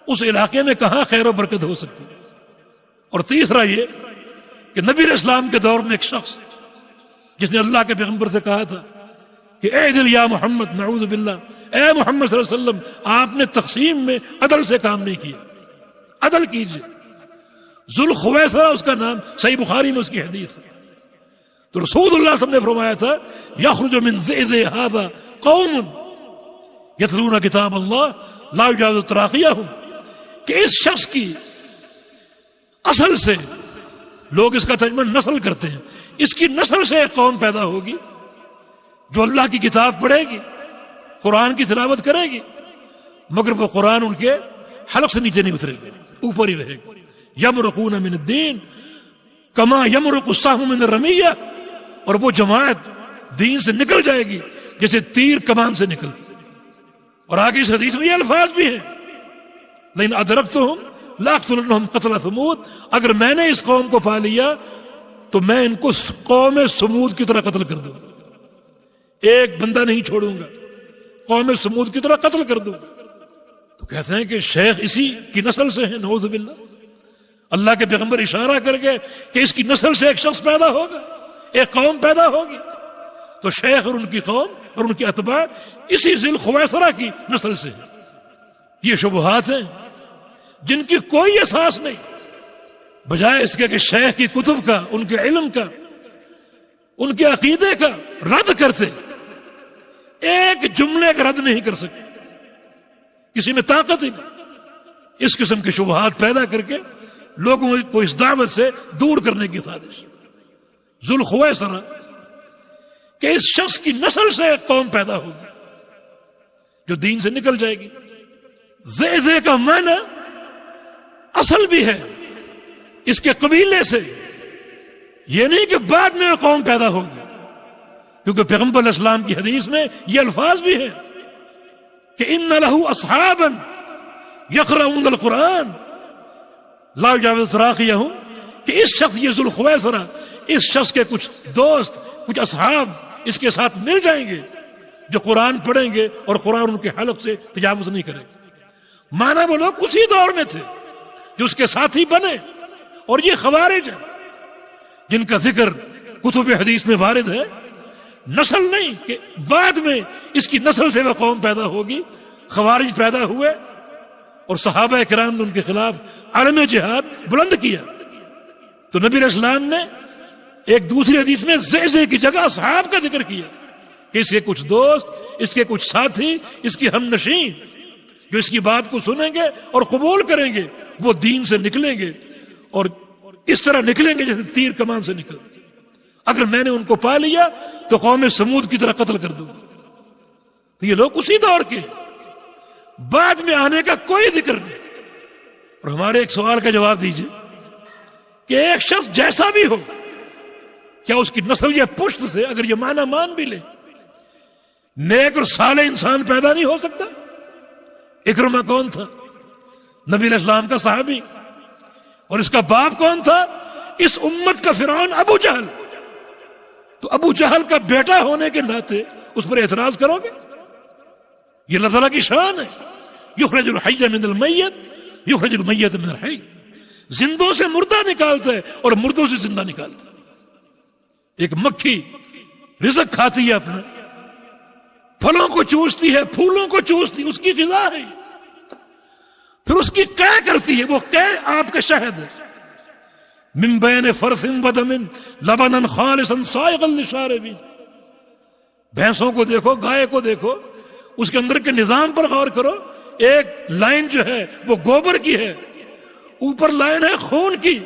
اس علاقے میں کہاں خیر و برکت ہو سکتی۔ اور تیسرا یہ کہ نبی علیہ السلام کے دور میں ایک شخص جس نے اللہ کے پیغمبر سے کہا تھا کہ اے دل یا محمد، نعوذ باللہ، اے محمد صلی اللہ علیہ وسلم، آپ نے تقسیم میں عدل سے کام نہیں کیا، عدل کیجئے۔ ذوالخویصرہ اس کا نام، صحیح بخاری میں اس کی حدیث ہے۔ تو رسول اللہ صلی اللہ علیہ وسلم نے فرمایا تھا یخرج من ذئذ ھذا قوم یتلون کتاب اللہ لا یجاوز تراقیہم، کہ اس شخص کی اصل سے، لوگ اس کا ترجمہ نسل کرتے ہیں، اس کی نسل سے ایک قوم پیدا ہوگی جو اللہ کی کتاب پڑھے گی، قرآن کی تلاوت کرے گی، مگر وہ قرآن ان کے حلق سے نیچے نہیں اترے گا، اوپر ہی رہے گا۔ یمرقون من الدین کما یمرق السهم من الرمیہ، اور وہ جماعت دین سے نکل جائے گی جیسے تیر کمان سے نکلتی۔ اور آگے اس حدیث میں یہ الفاظ بھی ہیں لیکن ادرکتہم لاقتلنہم قتل ثمود، اگر میں نے اس قوم کو پا لیا تو میں ان کو قوم سمود کی طرح قتل کر دوں، ایک بندہ نہیں چھوڑوں گا، قوم سمود کی طرح قتل کر دوں۔ تو کہتے ہیں کہ شیخ اسی کی نسل سے ہیں، نعوذ باللہ۔ اللہ کے پیغمبر اشارہ کر کے کہ اس کی نسل سے ایک شخص پیدا ہوگا، ایک قوم پیدا ہوگی، تو شیخ اور ان کی قوم اور ان کے اتباع اسی ذی الخویصرہ کی نسل سے ہیں۔ یہ شبہات ہیں جن کی کوئی اساس نہیں، بجائے اس کے کہ شیخ کی کتب کا، ان کے علم کا، ان کے عقیدے کا رد کرتے، ایک جملے کا رد نہیں کر سکتے، کسی میں طاقت ہی نہیں۔ اس قسم کے شبہات پیدا کر کے لوگوں کو اس دعوت سے دور کرنے کی سازش۔ ذوالخویصرہ کہ اس شخص کی نسل سے ایک قوم پیدا ہوگی جو دین سے نکل جائے گی۔ زے کا معنی اصل بھی ہے اس کے قبیلے سے، یہ نہیں کہ بعد میں قوم پیدا ہوگی، کیونکہ پیغمبر علیہ السلام کی حدیث میں یہ الفاظ بھی ہیں کہ ان لہ اصحابا یقرؤون القرآن لا یجاوز تراقیہم، کہ اس شخص، یہ ذوالخویصرہ، اس شخص کے کچھ دوست، کچھ اصحاب اس کے ساتھ مل جائیں گے جو قرآن پڑھیں گے اور قرآن ان کے حلق سے تجاوز نہیں کرے گا۔ مانا وہ لوگ اسی دور میں تھے جو اس کے ساتھی بنے، اور یہ خوارج ہیں جن کا ذکر کتب حدیث میں وارد ہے، نسل نہیں کہ بعد میں اس کی نسل سے وہ قوم پیدا ہوگی۔ خوارج پیدا ہوئے اور صحابہ کرام نے ان کے خلاف علم جہاد بلند کیا، تو نبی علیہ السلام نے ایک دوسری حدیث میں زے کی جگہ اصحاب کا ذکر کیا کہ اس کے کچھ دوست، اس کے کچھ ساتھی، اس کی ہم نشین جو اس کی بات کو سنیں گے اور قبول کریں گے، وہ دین سے نکلیں گے، اور اس طرح نکلیں گے جیسے تیر کمان سے نکلتے۔ اگر میں نے ان کو پا لیا تو قوم سمود کی طرح قتل کر دوں گا۔ تو یہ لوگ اسی دور کے، بعد میں آنے کا کوئی ذکر نہیں، اور ہمارے ایک سوال کا جواب دیجیے کہ ایک شخص جیسا بھی ہو، کیا اس کی نسل یا پشت سے اگر یہ معنی مان بھی لے نیک اور صالح انسان پیدا نہیں ہو سکتا؟ اکرمہ کون تھا؟ نبی علیہ السلام کا صحابی، اور اس کا باپ کون تھا؟ اس امت کا فرعون ابو جہل۔ تو ابو جہل کا بیٹا ہونے کے ناطے اس پر اعتراض کرو گے؟ یہ اللہ تعالیٰ کی شان ہے، یخرج الحی من المیت یخرج المیت من الحی، زندوں سے مردہ نکالتا ہے اور مردوں سے زندہ نکالتا ہے۔ ایک مکھی رزق کھاتی ہے اپنا، پھلوں کو چوستی ہے، پھولوں کو چوستی، اس کی غذا ہے، پھر اس کی قے کرتی ہے، وہ قے آپ کا شہد ہے۔ من بین فرث ودم لبنا خالصا سائغا للشاربین، بھینسوں کو دیکھو، گائے کو دیکھو، اس کے اندر کے نظام پر غور کرو، ایک لائن جو ہے وہ گوبر کی ہے، اوپر لائن ہے خون کی،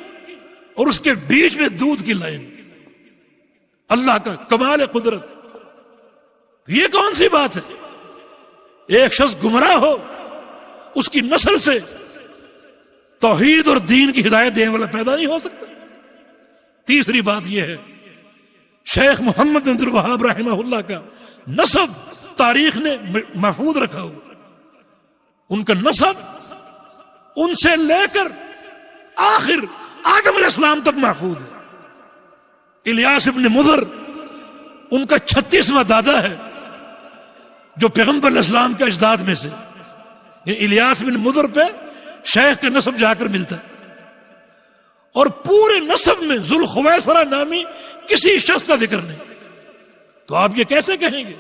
اور اس کے بیچ میں دودھ کی لائن۔ اللہ کا کمال قدرت، یہ کون سی بات ہے؟ ایک شخص گمراہ ہو، اس کی نسل سے توحید اور دین کی ہدایت دینے والا پیدا نہیں ہو سکتا۔ تیسری بات یہ ہے، شیخ محمد بن عبد الوہاب رحمہ اللہ کا نسب تاریخ نے محفوظ رکھا ہوا، ان کا نسب ان سے لے کر آخر آدم علیہ السلام تک محفوظ ہے۔ الیاس ابن مضر ان کا 36واں دادا ہے، جو پیغمبر علیہ السلام کے اجداد میں سے، الیاس بن مضر پہ شیخ کا نسب جا کر ملتا ہے، اور پورے نسب میں ذوالخویصرہ نامی کسی شخص کا ذکر نہیں۔ تو آپ یہ کیسے کہیں گے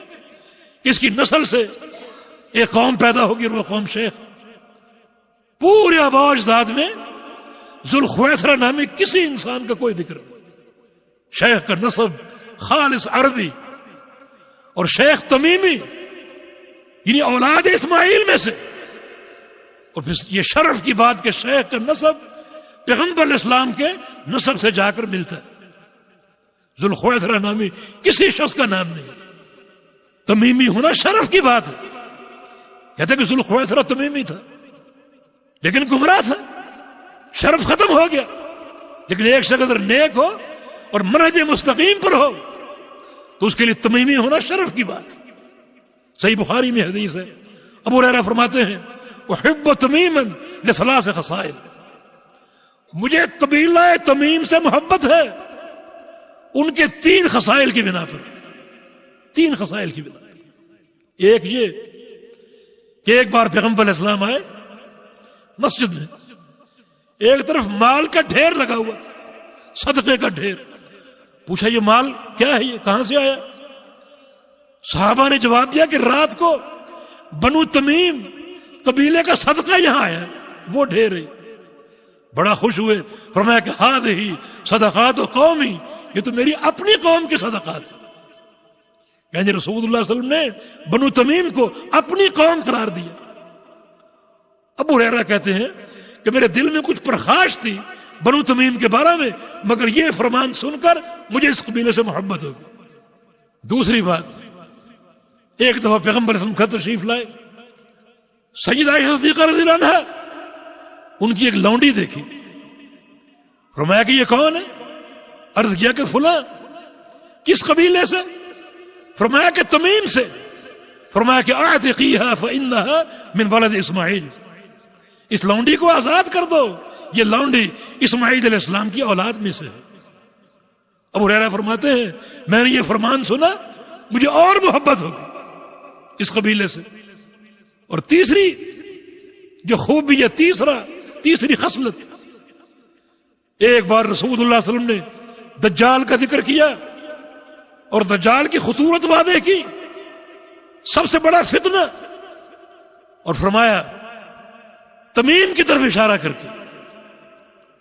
کہ اس کی نسل سے ایک قوم پیدا ہوگی اور وہ قوم شیخ؟ پورے آباء و اجداد میں ذوالخویصرہ نامی کسی انسان کا کوئی ذکر نہیں۔ شیخ کا نسب خالص عربی، اور شیخ تمیمی یعنی اولاد اسماعیل میں سے، اور پھر یہ شرف کی بات کہ شیخ کا نسب پیغمبر علیہ السلام کے نسب سے جا کر ملتا ہے۔ ذوالخویصرہ نامی کسی شخص کا نام نہیں، تمیمی ہونا شرف کی بات ہے۔ کہتے ہیں کہ ذوالخویصرہ تمیمی تھا لیکن گمراہ تھا، شرف ختم ہو گیا۔ لیکن ایک شخص اگر نیک ہو اور منہج مستقیم پر ہو تو اس کے لیے تمیمی ہونا شرف کی بات ہے۔ صحیح بخاری میں حدیث ہے، ابو ہریرہ فرماتے ہیں احب تمیما لثلاث خصائل، مجھے قبیلہ تمیم سے محبت ہے ان کے 3 خصائل کی بنا پر، 3 خصائل کی بنا پر۔ ایک یہ کہ ایک بار پیغمبر علیہ السلام آئے مسجد میں، ایک طرف مال کا ڈھیر لگا ہوا تھا، صدقے کا ڈھیر۔ پوچھا یہ مال کیا ہے، یہ کہاں سے آیا؟ صحابہ نے جواب دیا کہ رات کو بنو تمیم قبیلے کا صدقہ یہاں آیا ہے، وہ ڈھیر ہے۔ بڑا خوش ہوئے، فرمایا کہ ہذہ صدقات قومی، یہ تو میری اپنی قوم کے صدقات ہیں۔ یعنی رسول اللہ صلی اللہ علیہ وسلم نے بنو تمیم کو اپنی قوم قرار دیا۔ ابو ہریرہ کہتے ہیں کہ میرے دل میں کچھ پرخاش تھی بنو تمیم کے بارے میں، مگر یہ فرمان سن کر مجھے اس قبیلے سے محبت ہو گئی۔ دوسری بات، ایک دفعہ پیغمبر صلی اللہ علیہ وسلم خط تشریف لائے، سیدہ عائشہ صدیقہ رضی اللہ عنہا ان کی ایک لونڈی دیکھی، فرمایا کہ یہ کون ہے؟ عرض کیا کہ فلاں۔ کس قبیلے سے؟ فرمایا کہ تمیم سے۔ فرمایا کہ اعتقیھا فانھا من ولد اسماعیل، اس لونڈی کو آزاد کر دو، یہ لونڈی اسماعیل علیہ السلام کی اولاد میں سے ہے۔ ابو ہریرہ فرماتے ہیں میں نے یہ فرمان سنا، مجھے اور محبت ہوگی اس قبیلے سے۔ اور تیسری جو خوبی ہے، تیسری خصلت، ایک بار رسول اللہ صلی اللہ علیہ وسلم نے دجال کا ذکر کیا اور دجال کی خطورت واضح کی، سب سے بڑا فتنہ، اور فرمایا تمیم کی طرف اشارہ کر کے،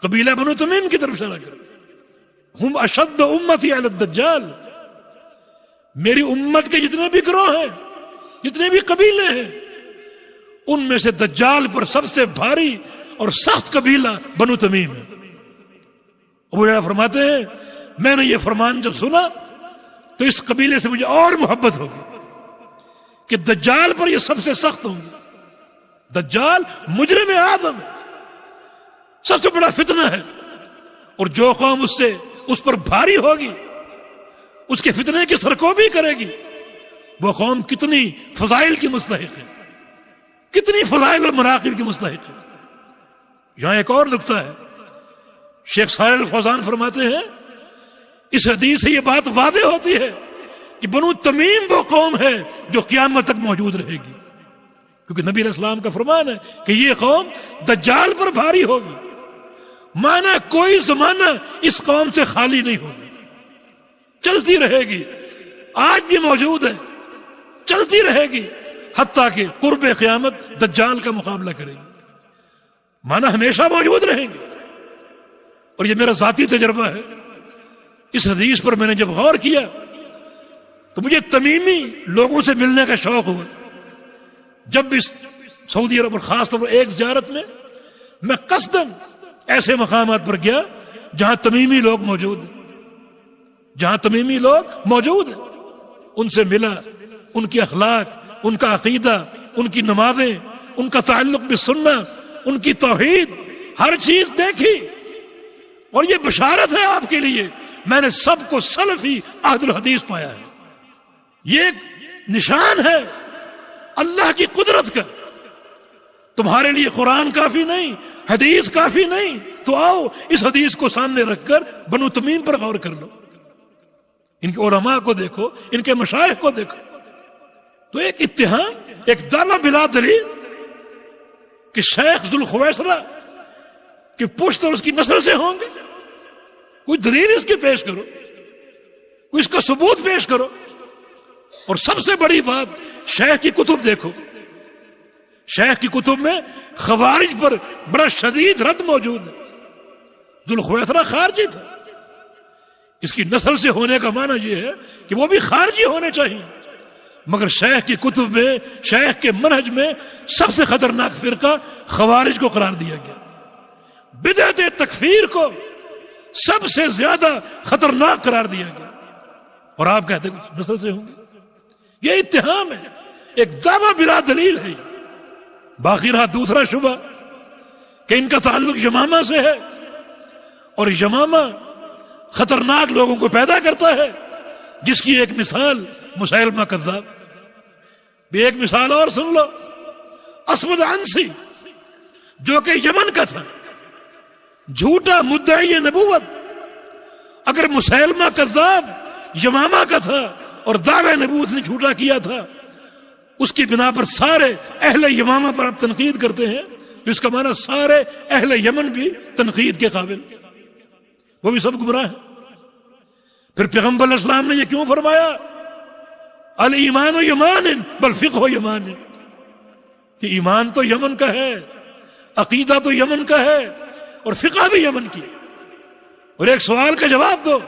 قبیلہ بنو تمیم کی طرف اشارہ کر کے، ہم اشد امتی علی الدجال، میری امت کے جتنے بھی گروہ ہیں، جتنے بھی قبیلے ہیں، ان میں سے دجال پر سب سے بھاری اور سخت قبیلہ بنو تمیم ہے۔ ابو ہریرہ فرماتے ہیں میں نے یہ فرمان جب سنا تو اس قبیلے سے مجھے اور محبت ہوگی کہ دجال پر یہ سب سے سخت ہوں گے۔ دجال مجرم اعظم ہے، سب سے بڑا فتنہ ہے، اور جو قوم اس پر بھاری ہوگی، اس کے فتنے کی سرکوبی کرے گی، وہ قوم کتنی فضائل کی مستحق ہے، کتنی فضائل اور مناقب کی مستحق ہے۔ یہاں ایک اور نقطہ ہے، شیخ صالح الفوزان فرماتے ہیں اس حدیث سے یہ بات واضح ہوتی ہے کہ بنو تمیم وہ قوم ہے جو قیامت تک موجود رہے گی، کیونکہ نبی علیہ السلام کا فرمان ہے کہ یہ قوم دجال پر بھاری ہوگی، مانا کوئی زمانہ اس قوم سے خالی نہیں ہوگی، چلتی رہے گی، آج بھی موجود ہے، چلتی رہے گی حتیٰ کہ قرب قیامت دجال کا مقابلہ کرے گی، مانا ہمیشہ موجود رہیں گے۔ اور یہ میرا ذاتی تجربہ ہے، اس حدیث پر میں نے جب غور کیا تو مجھے تمیمی لوگوں سے ملنے کا شوق ہوا۔ جب بھی سعودی عرب اور خاص طور پر ایک زیارت میں قصداً ایسے مقامات پر گیا جہاں تمیمی لوگ موجود ہیں، جہاں تمیمی لوگ موجود ہیں، ان سے ملا، ان کے اخلاق، ان کا عقیدہ، ان کی نمازیں، ان کا تعلق بالسنہ، ان کی توحید، ہر چیز دیکھی۔ اور یہ بشارت ہے آپ کے لیے، میں نے سب کو سلفی عہد الحدیث پایا ہے۔ یہ ایک نشان ہے اللہ کی قدرت کا۔ تمہارے لیے قرآن کافی نہیں، حدیث کافی نہیں، تو آؤ اس حدیث کو سامنے رکھ کر بنو تمیم پر غور کر لو، ان کے علماء کو دیکھو، ان کے مشائخ کو دیکھو۔ تو ایک اتہام، ایک دعویٰ بلا دلیل کہ شیخ ذوالخویسرہ کہ پشت اور اس کی نسل سے ہوں گے، کوئی دلیل اس کی پیش کرو، کوئی اس کا ثبوت پیش کرو۔ اور سب سے بڑی بات، شیخ کی کتب دیکھو، شیخ کی کتب میں خوارج پر بڑا شدید رد موجود ہے۔ ذوالخویسرہ خارجی تھا، اس کی نسل سے ہونے کا معنی یہ ہے کہ وہ بھی خارجی ہونے چاہیے، مگر شیخ کی کتب میں، شیخ کے منہج میں سب سے خطرناک فرقہ خوارج کو قرار دیا گیا، بدعت تکفیر کو سب سے زیادہ خطرناک قرار دیا گیا، اور آپ کہتے ہیں کہ نسل سے ہوں گے۔ یہ اتہام ہے، ایک دعویٰ بلا دلیل ہے۔ باقی رہا دوسرا شبہ کہ ان کا تعلق یمامہ سے ہے، اور یمامہ خطرناک لوگوں کو پیدا کرتا ہے، جس کی ایک مثال مسیلمہ کذاب۔ بھی ایک مثال اور سن لو، اسود عنسی جو کہ یمن کا تھا، جھوٹا مدعی نبوت۔ اگر مسیلمہ کذاب یمامہ کا تھا اور دعوی نبوت نے جھوٹا کیا تھا، اس کی بنا پر سارے اہل یمامہ پر آپ تنقید کرتے ہیں، تو اس کا معنی سارے اہل یمن بھی تنقید کے قابل، وہ بھی سب گمراہ ہیں۔ پھر پیغمبر علیہ السلام نے یہ کیوں فرمایا الایمان یمان بل فقہ یمان، کہ ایمان تو یمن کا ہے، عقیدہ تو یمن کا ہے، اور فقہ بھی یمن کی۔ اور ایک سوال کا جواب دو،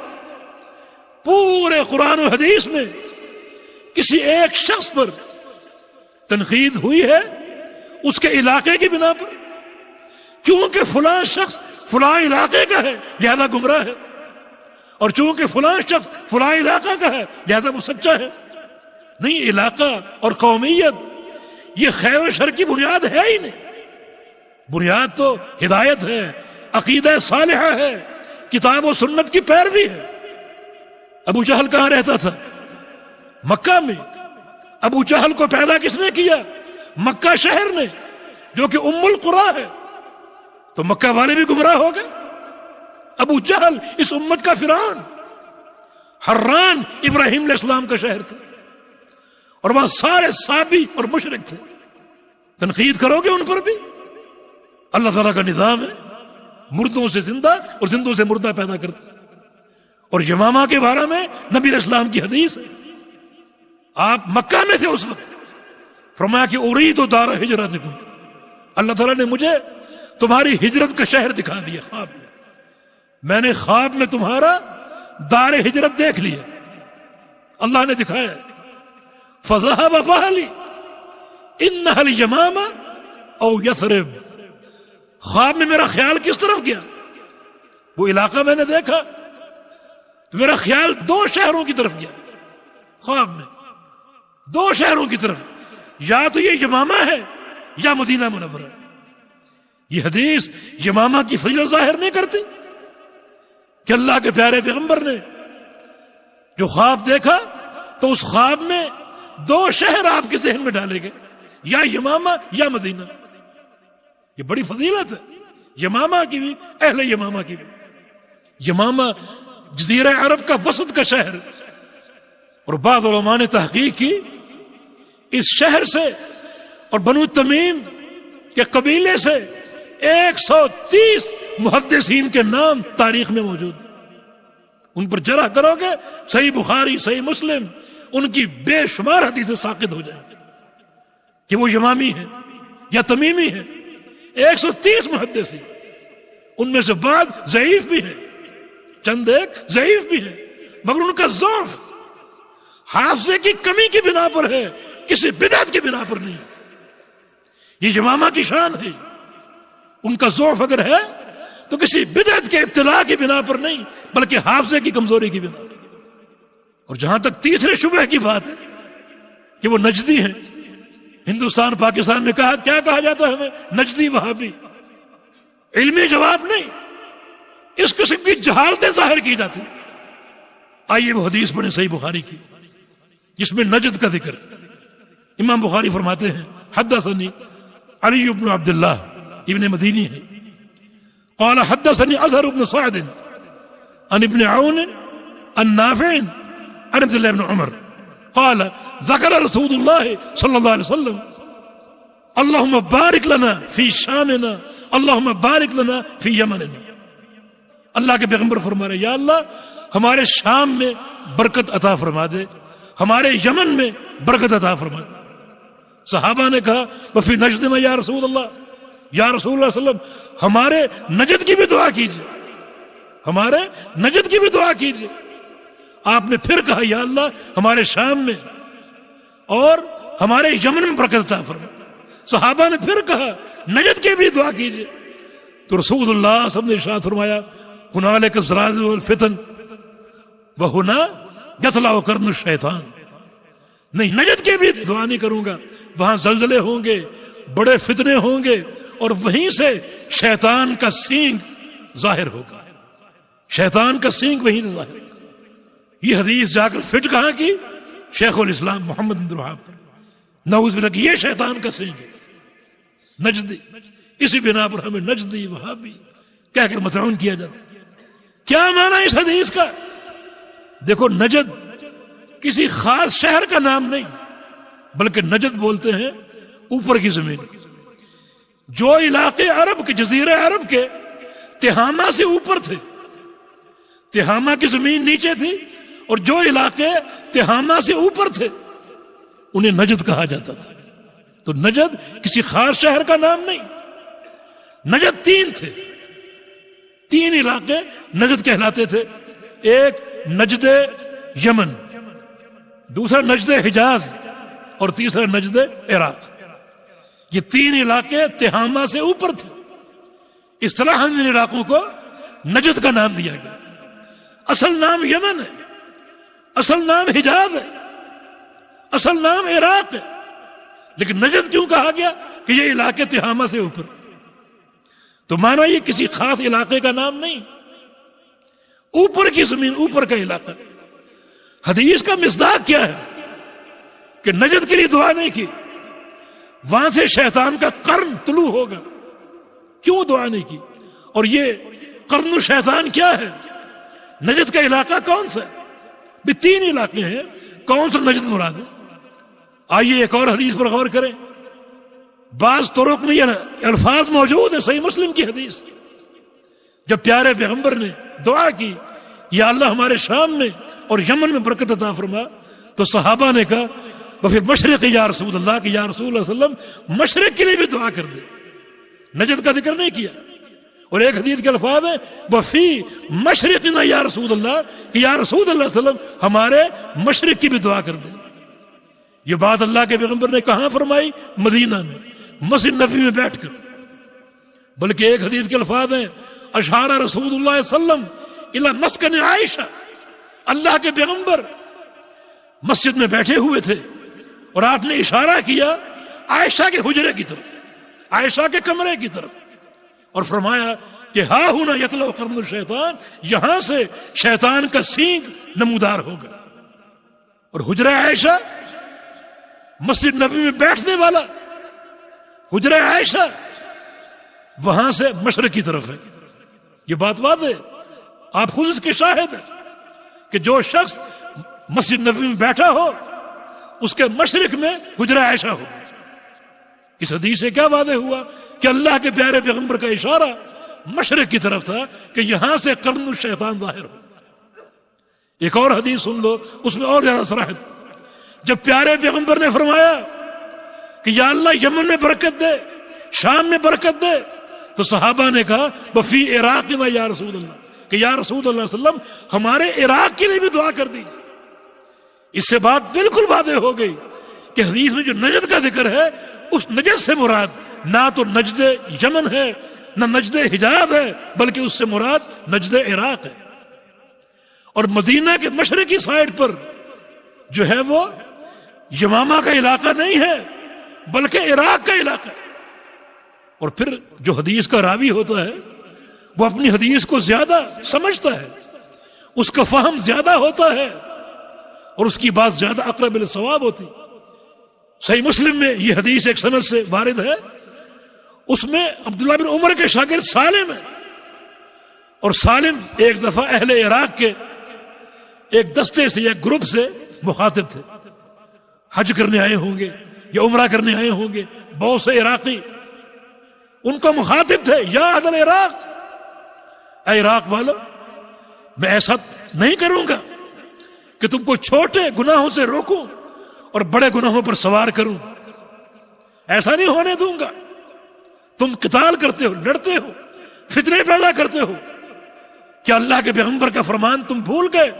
پورے قرآن و حدیث میں کسی ایک شخص پر تنقید ہوئی ہے اس کے علاقے کی بنا پر، کیونکہ فلاں شخص فلاں علاقے کا ہے لہذا گمراہ ہے، اور چونکہ فلاں شخص فلاں علاقہ کا ہے لہذا وہ سچا ہے؟ نہیں، علاقہ اور قومیت یہ خیر و شر کی بنیاد ہے ہی نہیں۔ بنیاد تو ہدایت ہے، عقیدہ صالحہ ہے، کتاب و سنت کی پیروی ہے۔ ابو جہل کہاں رہتا تھا؟ مکہ میں۔ ابو جہل کو پیدا کس نے کیا؟ مکہ شہر نے، جو کہ ام القریٰ ہے۔ تو مکہ والے بھی گمراہ ہو گئے۔ ابو جہل اس امت کا فرعون، حران ابراہیم علیہ السلام کا شہر تھا، اور وہاں سارے صابی اور مشرک تھے۔ تنقید کرو گے ان پر بھی؟ اللہ تعالیٰ کا نظام ہے، مردوں سے زندہ اور زندوں سے مردہ پیدا کرتا ہے۔ اور یمامہ کے بارے میں نبی علیہ السلام کی حدیث ہے، آپ مکہ میں تھے اس وقت، فرمایا کہ ارید دار ہجرتکم، اللہ تعالیٰ نے مجھے تمہاری ہجرت کا شہر دکھا دیا خواب میں، میں نے خواب میں تمہارا دار ہجرت دیکھ لیا، اللہ نے دکھایا۔ فذهب فهلي انها اليمامہ او یثرب، خواب میں میرا خیال کس طرف گیا؟ وہ علاقہ میں نے دیکھا تو میرا خیال دو شہروں کی طرف گیا، خواب میں دو شہروں کی طرف، یا تو یہ یمامہ ہے یا مدینہ منورہ۔ یہ حدیث یمامہ کی فضیلت ظاہر نہیں کرتی کہ اللہ کے پیارے پیغمبر نے جو خواب دیکھا تو اس خواب میں 2 شہر آپ کے ذہن میں ڈالے گئے، یا یمامہ یا مدینہ. یہ بڑی فضیلت ہے یمامہ کی بھی، اہل یمامہ کی بھی. یمامہ جزیرہ عرب کا وسط کا شہر، اور بعض علماء نے تحقیق کی اس شہر سے اور بنو تمیم کے قبیلے سے 130 محدثین کے نام تاریخ میں موجود ہیں. ان پر جرح کرو گے صحیح بخاری صحیح مسلم ان کی بے شمار حدیثیں ساقط ہو جائیں گے کہ وہ یمامی ہیں یا تمیمی ہیں. 130 محدثین، ان میں سے بعض ضعیف بھی ہیں، چند ایک ضعیف بھی ہیں، مگر ان کا ضعف حافظے کی کمی کی بنا پر ہے، کسی بدعت کی بنا پر نہیں. یہ یمامہ کی شان ہے. ان کا ضعف اگر ہے تو کسی بدعت کے ابتلاء کی بنا پر نہیں، بلکہ حافظے کی کمزوری کی بنا پر. اور جہاں تک تیسرے شبہ کی بات ہے کہ وہ نجدی ہیں، ہندوستان پاکستان میں کیا کہا جاتا ہے ہمیں؟ نجدی وہابی. علمی جواب نہیں، اس قسم کی جہالتیں ظاہر کی جاتی. آئیے وہ حدیث پڑھیں صحیح بخاری کی جس میں نجد کا ذکر. امام بخاری فرماتے ہیں حدثني علی بن عبداللہ ابن مدینی ہے، قال حدثني ازہر بن سعد عن ابن عون عن نافع عن عبد الله بن عمر قال ذكر رسول الله صلى الله عليه وسلم اللهم بارك لنا في شامنا اللهم بارك لنا في یمننا. اللہ کے پیغمبر فرما رہے یا اللہ ہمارے شام میں برکت عطا فرما دے، ہمارے یمن میں برکت عطا فرما دے. صحابہ نے کہا وفی نجدنا یا رسول اللہ، یا رسول اللہ صلی اللہ علیہ وسلم ہمارے نجد کی بھی دعا کیجئے، ہمارے نجد کی بھی دعا کیجئے. آپ نے پھر کہا یا اللہ ہمارے شام میں اور ہمارے یمن میں برکت عطا فرما. صحابہ نے پھر کہا نجد کی بھی دعا کیجئے. تو رسول اللہ صلی اللہ علیہ وسلم نے ارشاد فرمایا ہنالک الزلازل والفتن وہنا یطلع قرن الشیطان. نہیں، نجد کی بھی دعا نہیں کروں گا، وہاں زلزلے ہوں گے، بڑے فتنے ہوں گے، اور وہیں سے شیطان کا سینگ ظاہر ہوگا. شیطان کا سینگ وہیں سے ظاہر. یہ حدیث جا کر فٹ کہاں کی؟ شیخ الاسلام محمد بن وہاب. نعوذ باللہ، یہ شیطان کا سینگ ہے نجدی. اسی بنا پر ہمیں نجدی وہابی کہہ کر مطعون کیا جاتا ہے. کیا معنی اس حدیث کا؟ دیکھو، نجد کسی خاص شہر کا نام نہیں، بلکہ نجد بولتے ہیں اوپر کی زمین. جو علاقے عرب کے، جزیرہ عرب کے تہامہ سے اوپر تھے، تہامہ کی زمین نیچے تھی، اور جو علاقے تہامہ سے اوپر تھے انہیں نجد کہا جاتا تھا. تو نجد کسی خاص شہر کا نام نہیں. نجد 3 تھے، 3 علاقے نجد کہلاتے تھے. ایک نجد یمن، دوسرا نجد حجاز، اور تیسرا نجد عراق. یہ 3 علاقے تہامہ سے اوپر تھے. اس طرح ان علاقوں کو نجد کا نام دیا گیا. اصل نام یمن ہے، اصل نام حجاز ہے، اصل نام عراق ہے، لیکن نجد کیوں کہا گیا کہ یہ علاقے تہامہ سے اوپر. تو مانا یہ کسی خاص علاقے کا نام نہیں، اوپر کی زمین، اوپر کا علاقہ. حدیث کا مصداق کیا ہے کہ نجد کے لیے دعا نہیں کی، وہاں سے شیطان کا قرن طلوع ہوگا، کیوں دعا نہیں کی؟ اور یہ قرن الشیطان کیا ہے؟ نجد کا علاقہ کون سا ہے؟ بھی 3 علاقے ہیں، کون سا نجد مراد ہے؟ آئیے ایک اور حدیث پر غور کریں. بعض طرق میں یہ الفاظ موجود ہیں، صحیح مسلم کی حدیث. جب پیارے پیغمبر نے دعا کی یا اللہ ہمارے شام میں اور یمن میں برکت عطا فرما، تو صحابہ نے کہا وفی مشرق یا رسول اللہ، کہ یا رسول اللہ صلی اللہ علیہ وسلم مشرق کے لیے بھی دعا کر دے. نجد کا ذکر نہیں کیا. اور ایک حدیث کے الفاظ ہے وفی مشرقنا یا رسول اللہ، کہ یا رسول اللہ صلی اللہ علیہ وسلم ہمارے مشرق کی بھی دعا کر دے. یہ بات اللہ کے پیغمبر نے کہاں فرمائی؟ مدینہ میں، مسجد نبوی میں بیٹھ کر. بلکہ ایک حدیث کے الفاظ ہیں اشار رسول اللہ صلی اللہ علیہ وسلم الی مسکن عائشہ. اللہ کے پیغمبر مسجد میں بیٹھے ہوئے تھے اور آپ نے اشارہ کیا عائشہ کے حجرے کی طرف، عائشہ کے کمرے کی طرف. اور فرمایا کہ ہا ہونا یطلع قرن الشیطان، یہاں سے شیطان کا سینگ نمودار ہوگا. اور حجرہ عائشہ مسجد نبوی میں بیٹھنے والا حجرہ عائشہ وہاں سے مشرق کی طرف ہے. یہ بات واضح ہے، آپ خود اس کے شاہد ہیں کہ جو شخص مسجد نبوی میں بیٹھا ہو اس کے مشرق میں حجرہ عائشہ ہو. اس حدیث سے کیا واضح ہوا کہ اللہ کے پیارے پیغمبر کا اشارہ مشرق کی طرف تھا کہ یہاں سے قرن الشیطان ظاہر ہو. ایک اور حدیث سن لو، اس میں اور زیادہ صراحت. جب پیارے پیغمبر نے فرمایا کہ یا اللہ یمن میں برکت دے، شام میں برکت دے، تو صحابہ نے کہا وفی عراقنا یا رسول اللہ، کہ یا رسول اللہ صلی اللہ علیہ وسلم ہمارے عراق کے لیے بھی دعا کر دی. اس سے بات بالکل واضح ہو گئی کہ حدیث میں جو نجد کا ذکر ہے اس نجد سے مراد نہ تو نجد یمن ہے نہ نجد حجاز ہے، بلکہ اس سے مراد نجد عراق ہے. اور مدینہ کے مشرقی سائڈ پر جو ہے وہ یمامہ کا علاقہ نہیں ہے بلکہ عراق کا علاقہ ہے. اور پھر جو حدیث کا راوی ہوتا ہے وہ اپنی حدیث کو زیادہ سمجھتا ہے، اس کا فہم زیادہ ہوتا ہے اور اس کی بات زیادہ اقرب للصواب ہوتی. صحیح مسلم میں یہ حدیث ایک سند سے وارد ہے، اس میں عبداللہ بن عمر کے شاگرد سالم ہے، اور سالم ایک دفعہ اہل عراق کے ایک دستے سے یا گروپ سے مخاطب تھے. حج کرنے آئے ہوں گے یا عمرہ کرنے آئے ہوں گے، بہت سے عراقی ان کو مخاطب تھے، یا اہل عراق، اے عراق والو، میں ایسا نہیں کروں گا کہ تم کو چھوٹے گناہوں سے روکوں اور بڑے گناہوں پر سوار کروں. ایسا نہیں ہونے دوں گا. تم قتال کرتے ہو، لڑتے ہو، فتنے پیدا کرتے ہو. کیا اللہ کے پیغمبر کا فرمان تم بھول گئے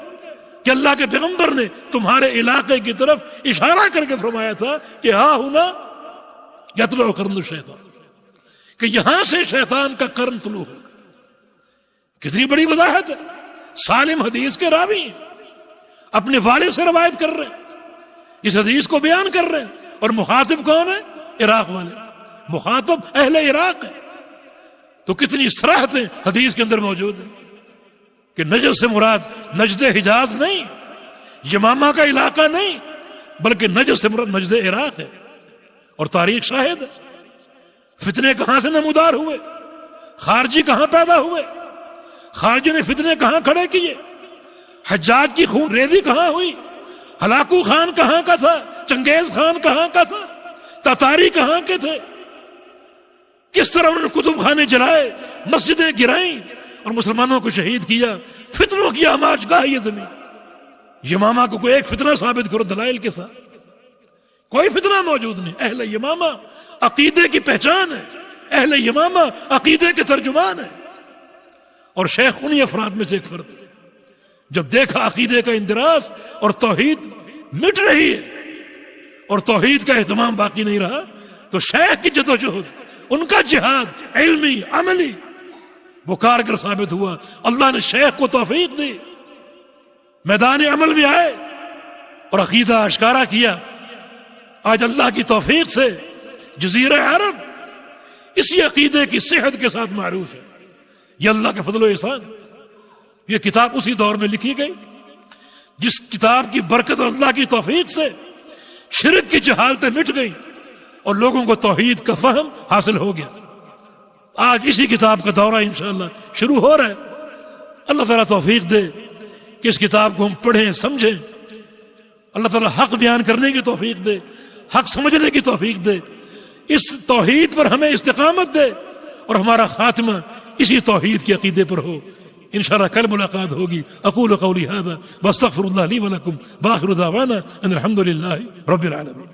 کہ اللہ کے پیغمبر نے تمہارے علاقے کی طرف اشارہ کر کے فرمایا تھا کہ ہاں ہونا یطلع قرن الشیطان، کہ یہاں سے شیطان کا قرن طلوع ہوگا. کتنی بڑی وضاحت ہے. سالم حدیث کے راوی ہیں، اپنے والد سے روایت کر رہے ہیں، اس حدیث کو بیان کر رہے ہیں، اور مخاطب کون ہے؟ عراق والے. مخاطب اہل عراق ہے. تو کتنی صراحتیں حدیث کے اندر موجود ہیں کہ نجد سے مراد نجد حجاز نہیں، یمامہ کا علاقہ نہیں، بلکہ نجد سے مراد نجد عراق ہے. اور تاریخ شاہد ہے. فتنے کہاں سے نمودار ہوئے، خارجی کہاں پیدا ہوئے، خارجی نے فتنے کہاں کھڑے کیے، حجاج کی خون ریزی کہاں ہوئی، ہلاکو خان کہاں کا تھا، چنگیز خان کہاں کا تھا، تاتاری کہاں کے تھے، کس طرح انہوں نے کتب خانے جلائے، مسجدیں گرائیں اور مسلمانوں کو شہید کیا. فتنوں کی آماج گاہ یہ زمین. یمامہ کو کوئی ایک فتنہ ثابت کرو دلائل کے ساتھ، کوئی فتنہ موجود نہیں. اہل یمامہ عقیدے کی پہچان ہے، اہل یمامہ عقیدے کے ترجمان ہے. اور شیخ انہی افراد میں سے ایک فرد ہے. جب دیکھا عقیدے کا اندراس اور توحید مٹ رہی ہے اور توحید کا اہتمام باقی نہیں رہا، تو شیخ کی جدوجہد، ان کا جہاد علمی عملی وہ کارگر ثابت ہوا. اللہ نے شیخ کو توفیق دی، میدان عمل بھی آئے اور عقیدہ اشکارا کیا. آج اللہ کی توفیق سے جزیرہ عرب اسی عقیدے کی صحت کے ساتھ معروف ہے. یہ اللہ کا فضل و احسان. یہ کتاب اسی دور میں لکھی گئی جس کتاب کی برکت اور اللہ کی توفیق سے شرک کی جہالتیں مٹ گئی اور لوگوں کو توحید کا فہم حاصل ہو گیا. آج اسی کتاب کا دورہ انشاءاللہ شروع ہو رہا ہے. اللہ تعالیٰ توفیق دے کہ اس کتاب کو ہم پڑھیں سمجھیں. اللہ تعالیٰ حق بیان کرنے کی توفیق دے، حق سمجھنے کی توفیق دے، اس توحید پر ہمیں استقامت دے اور ہمارا خاتمہ اسی توحید کے عقیدے پر ہو. انشاءاللہ کل ملاقات ہوگی. اقول قولی ھذا واستغفر اللہ لی ولکم، وآخر دعوانا ان الحمد للہ رب العالمین.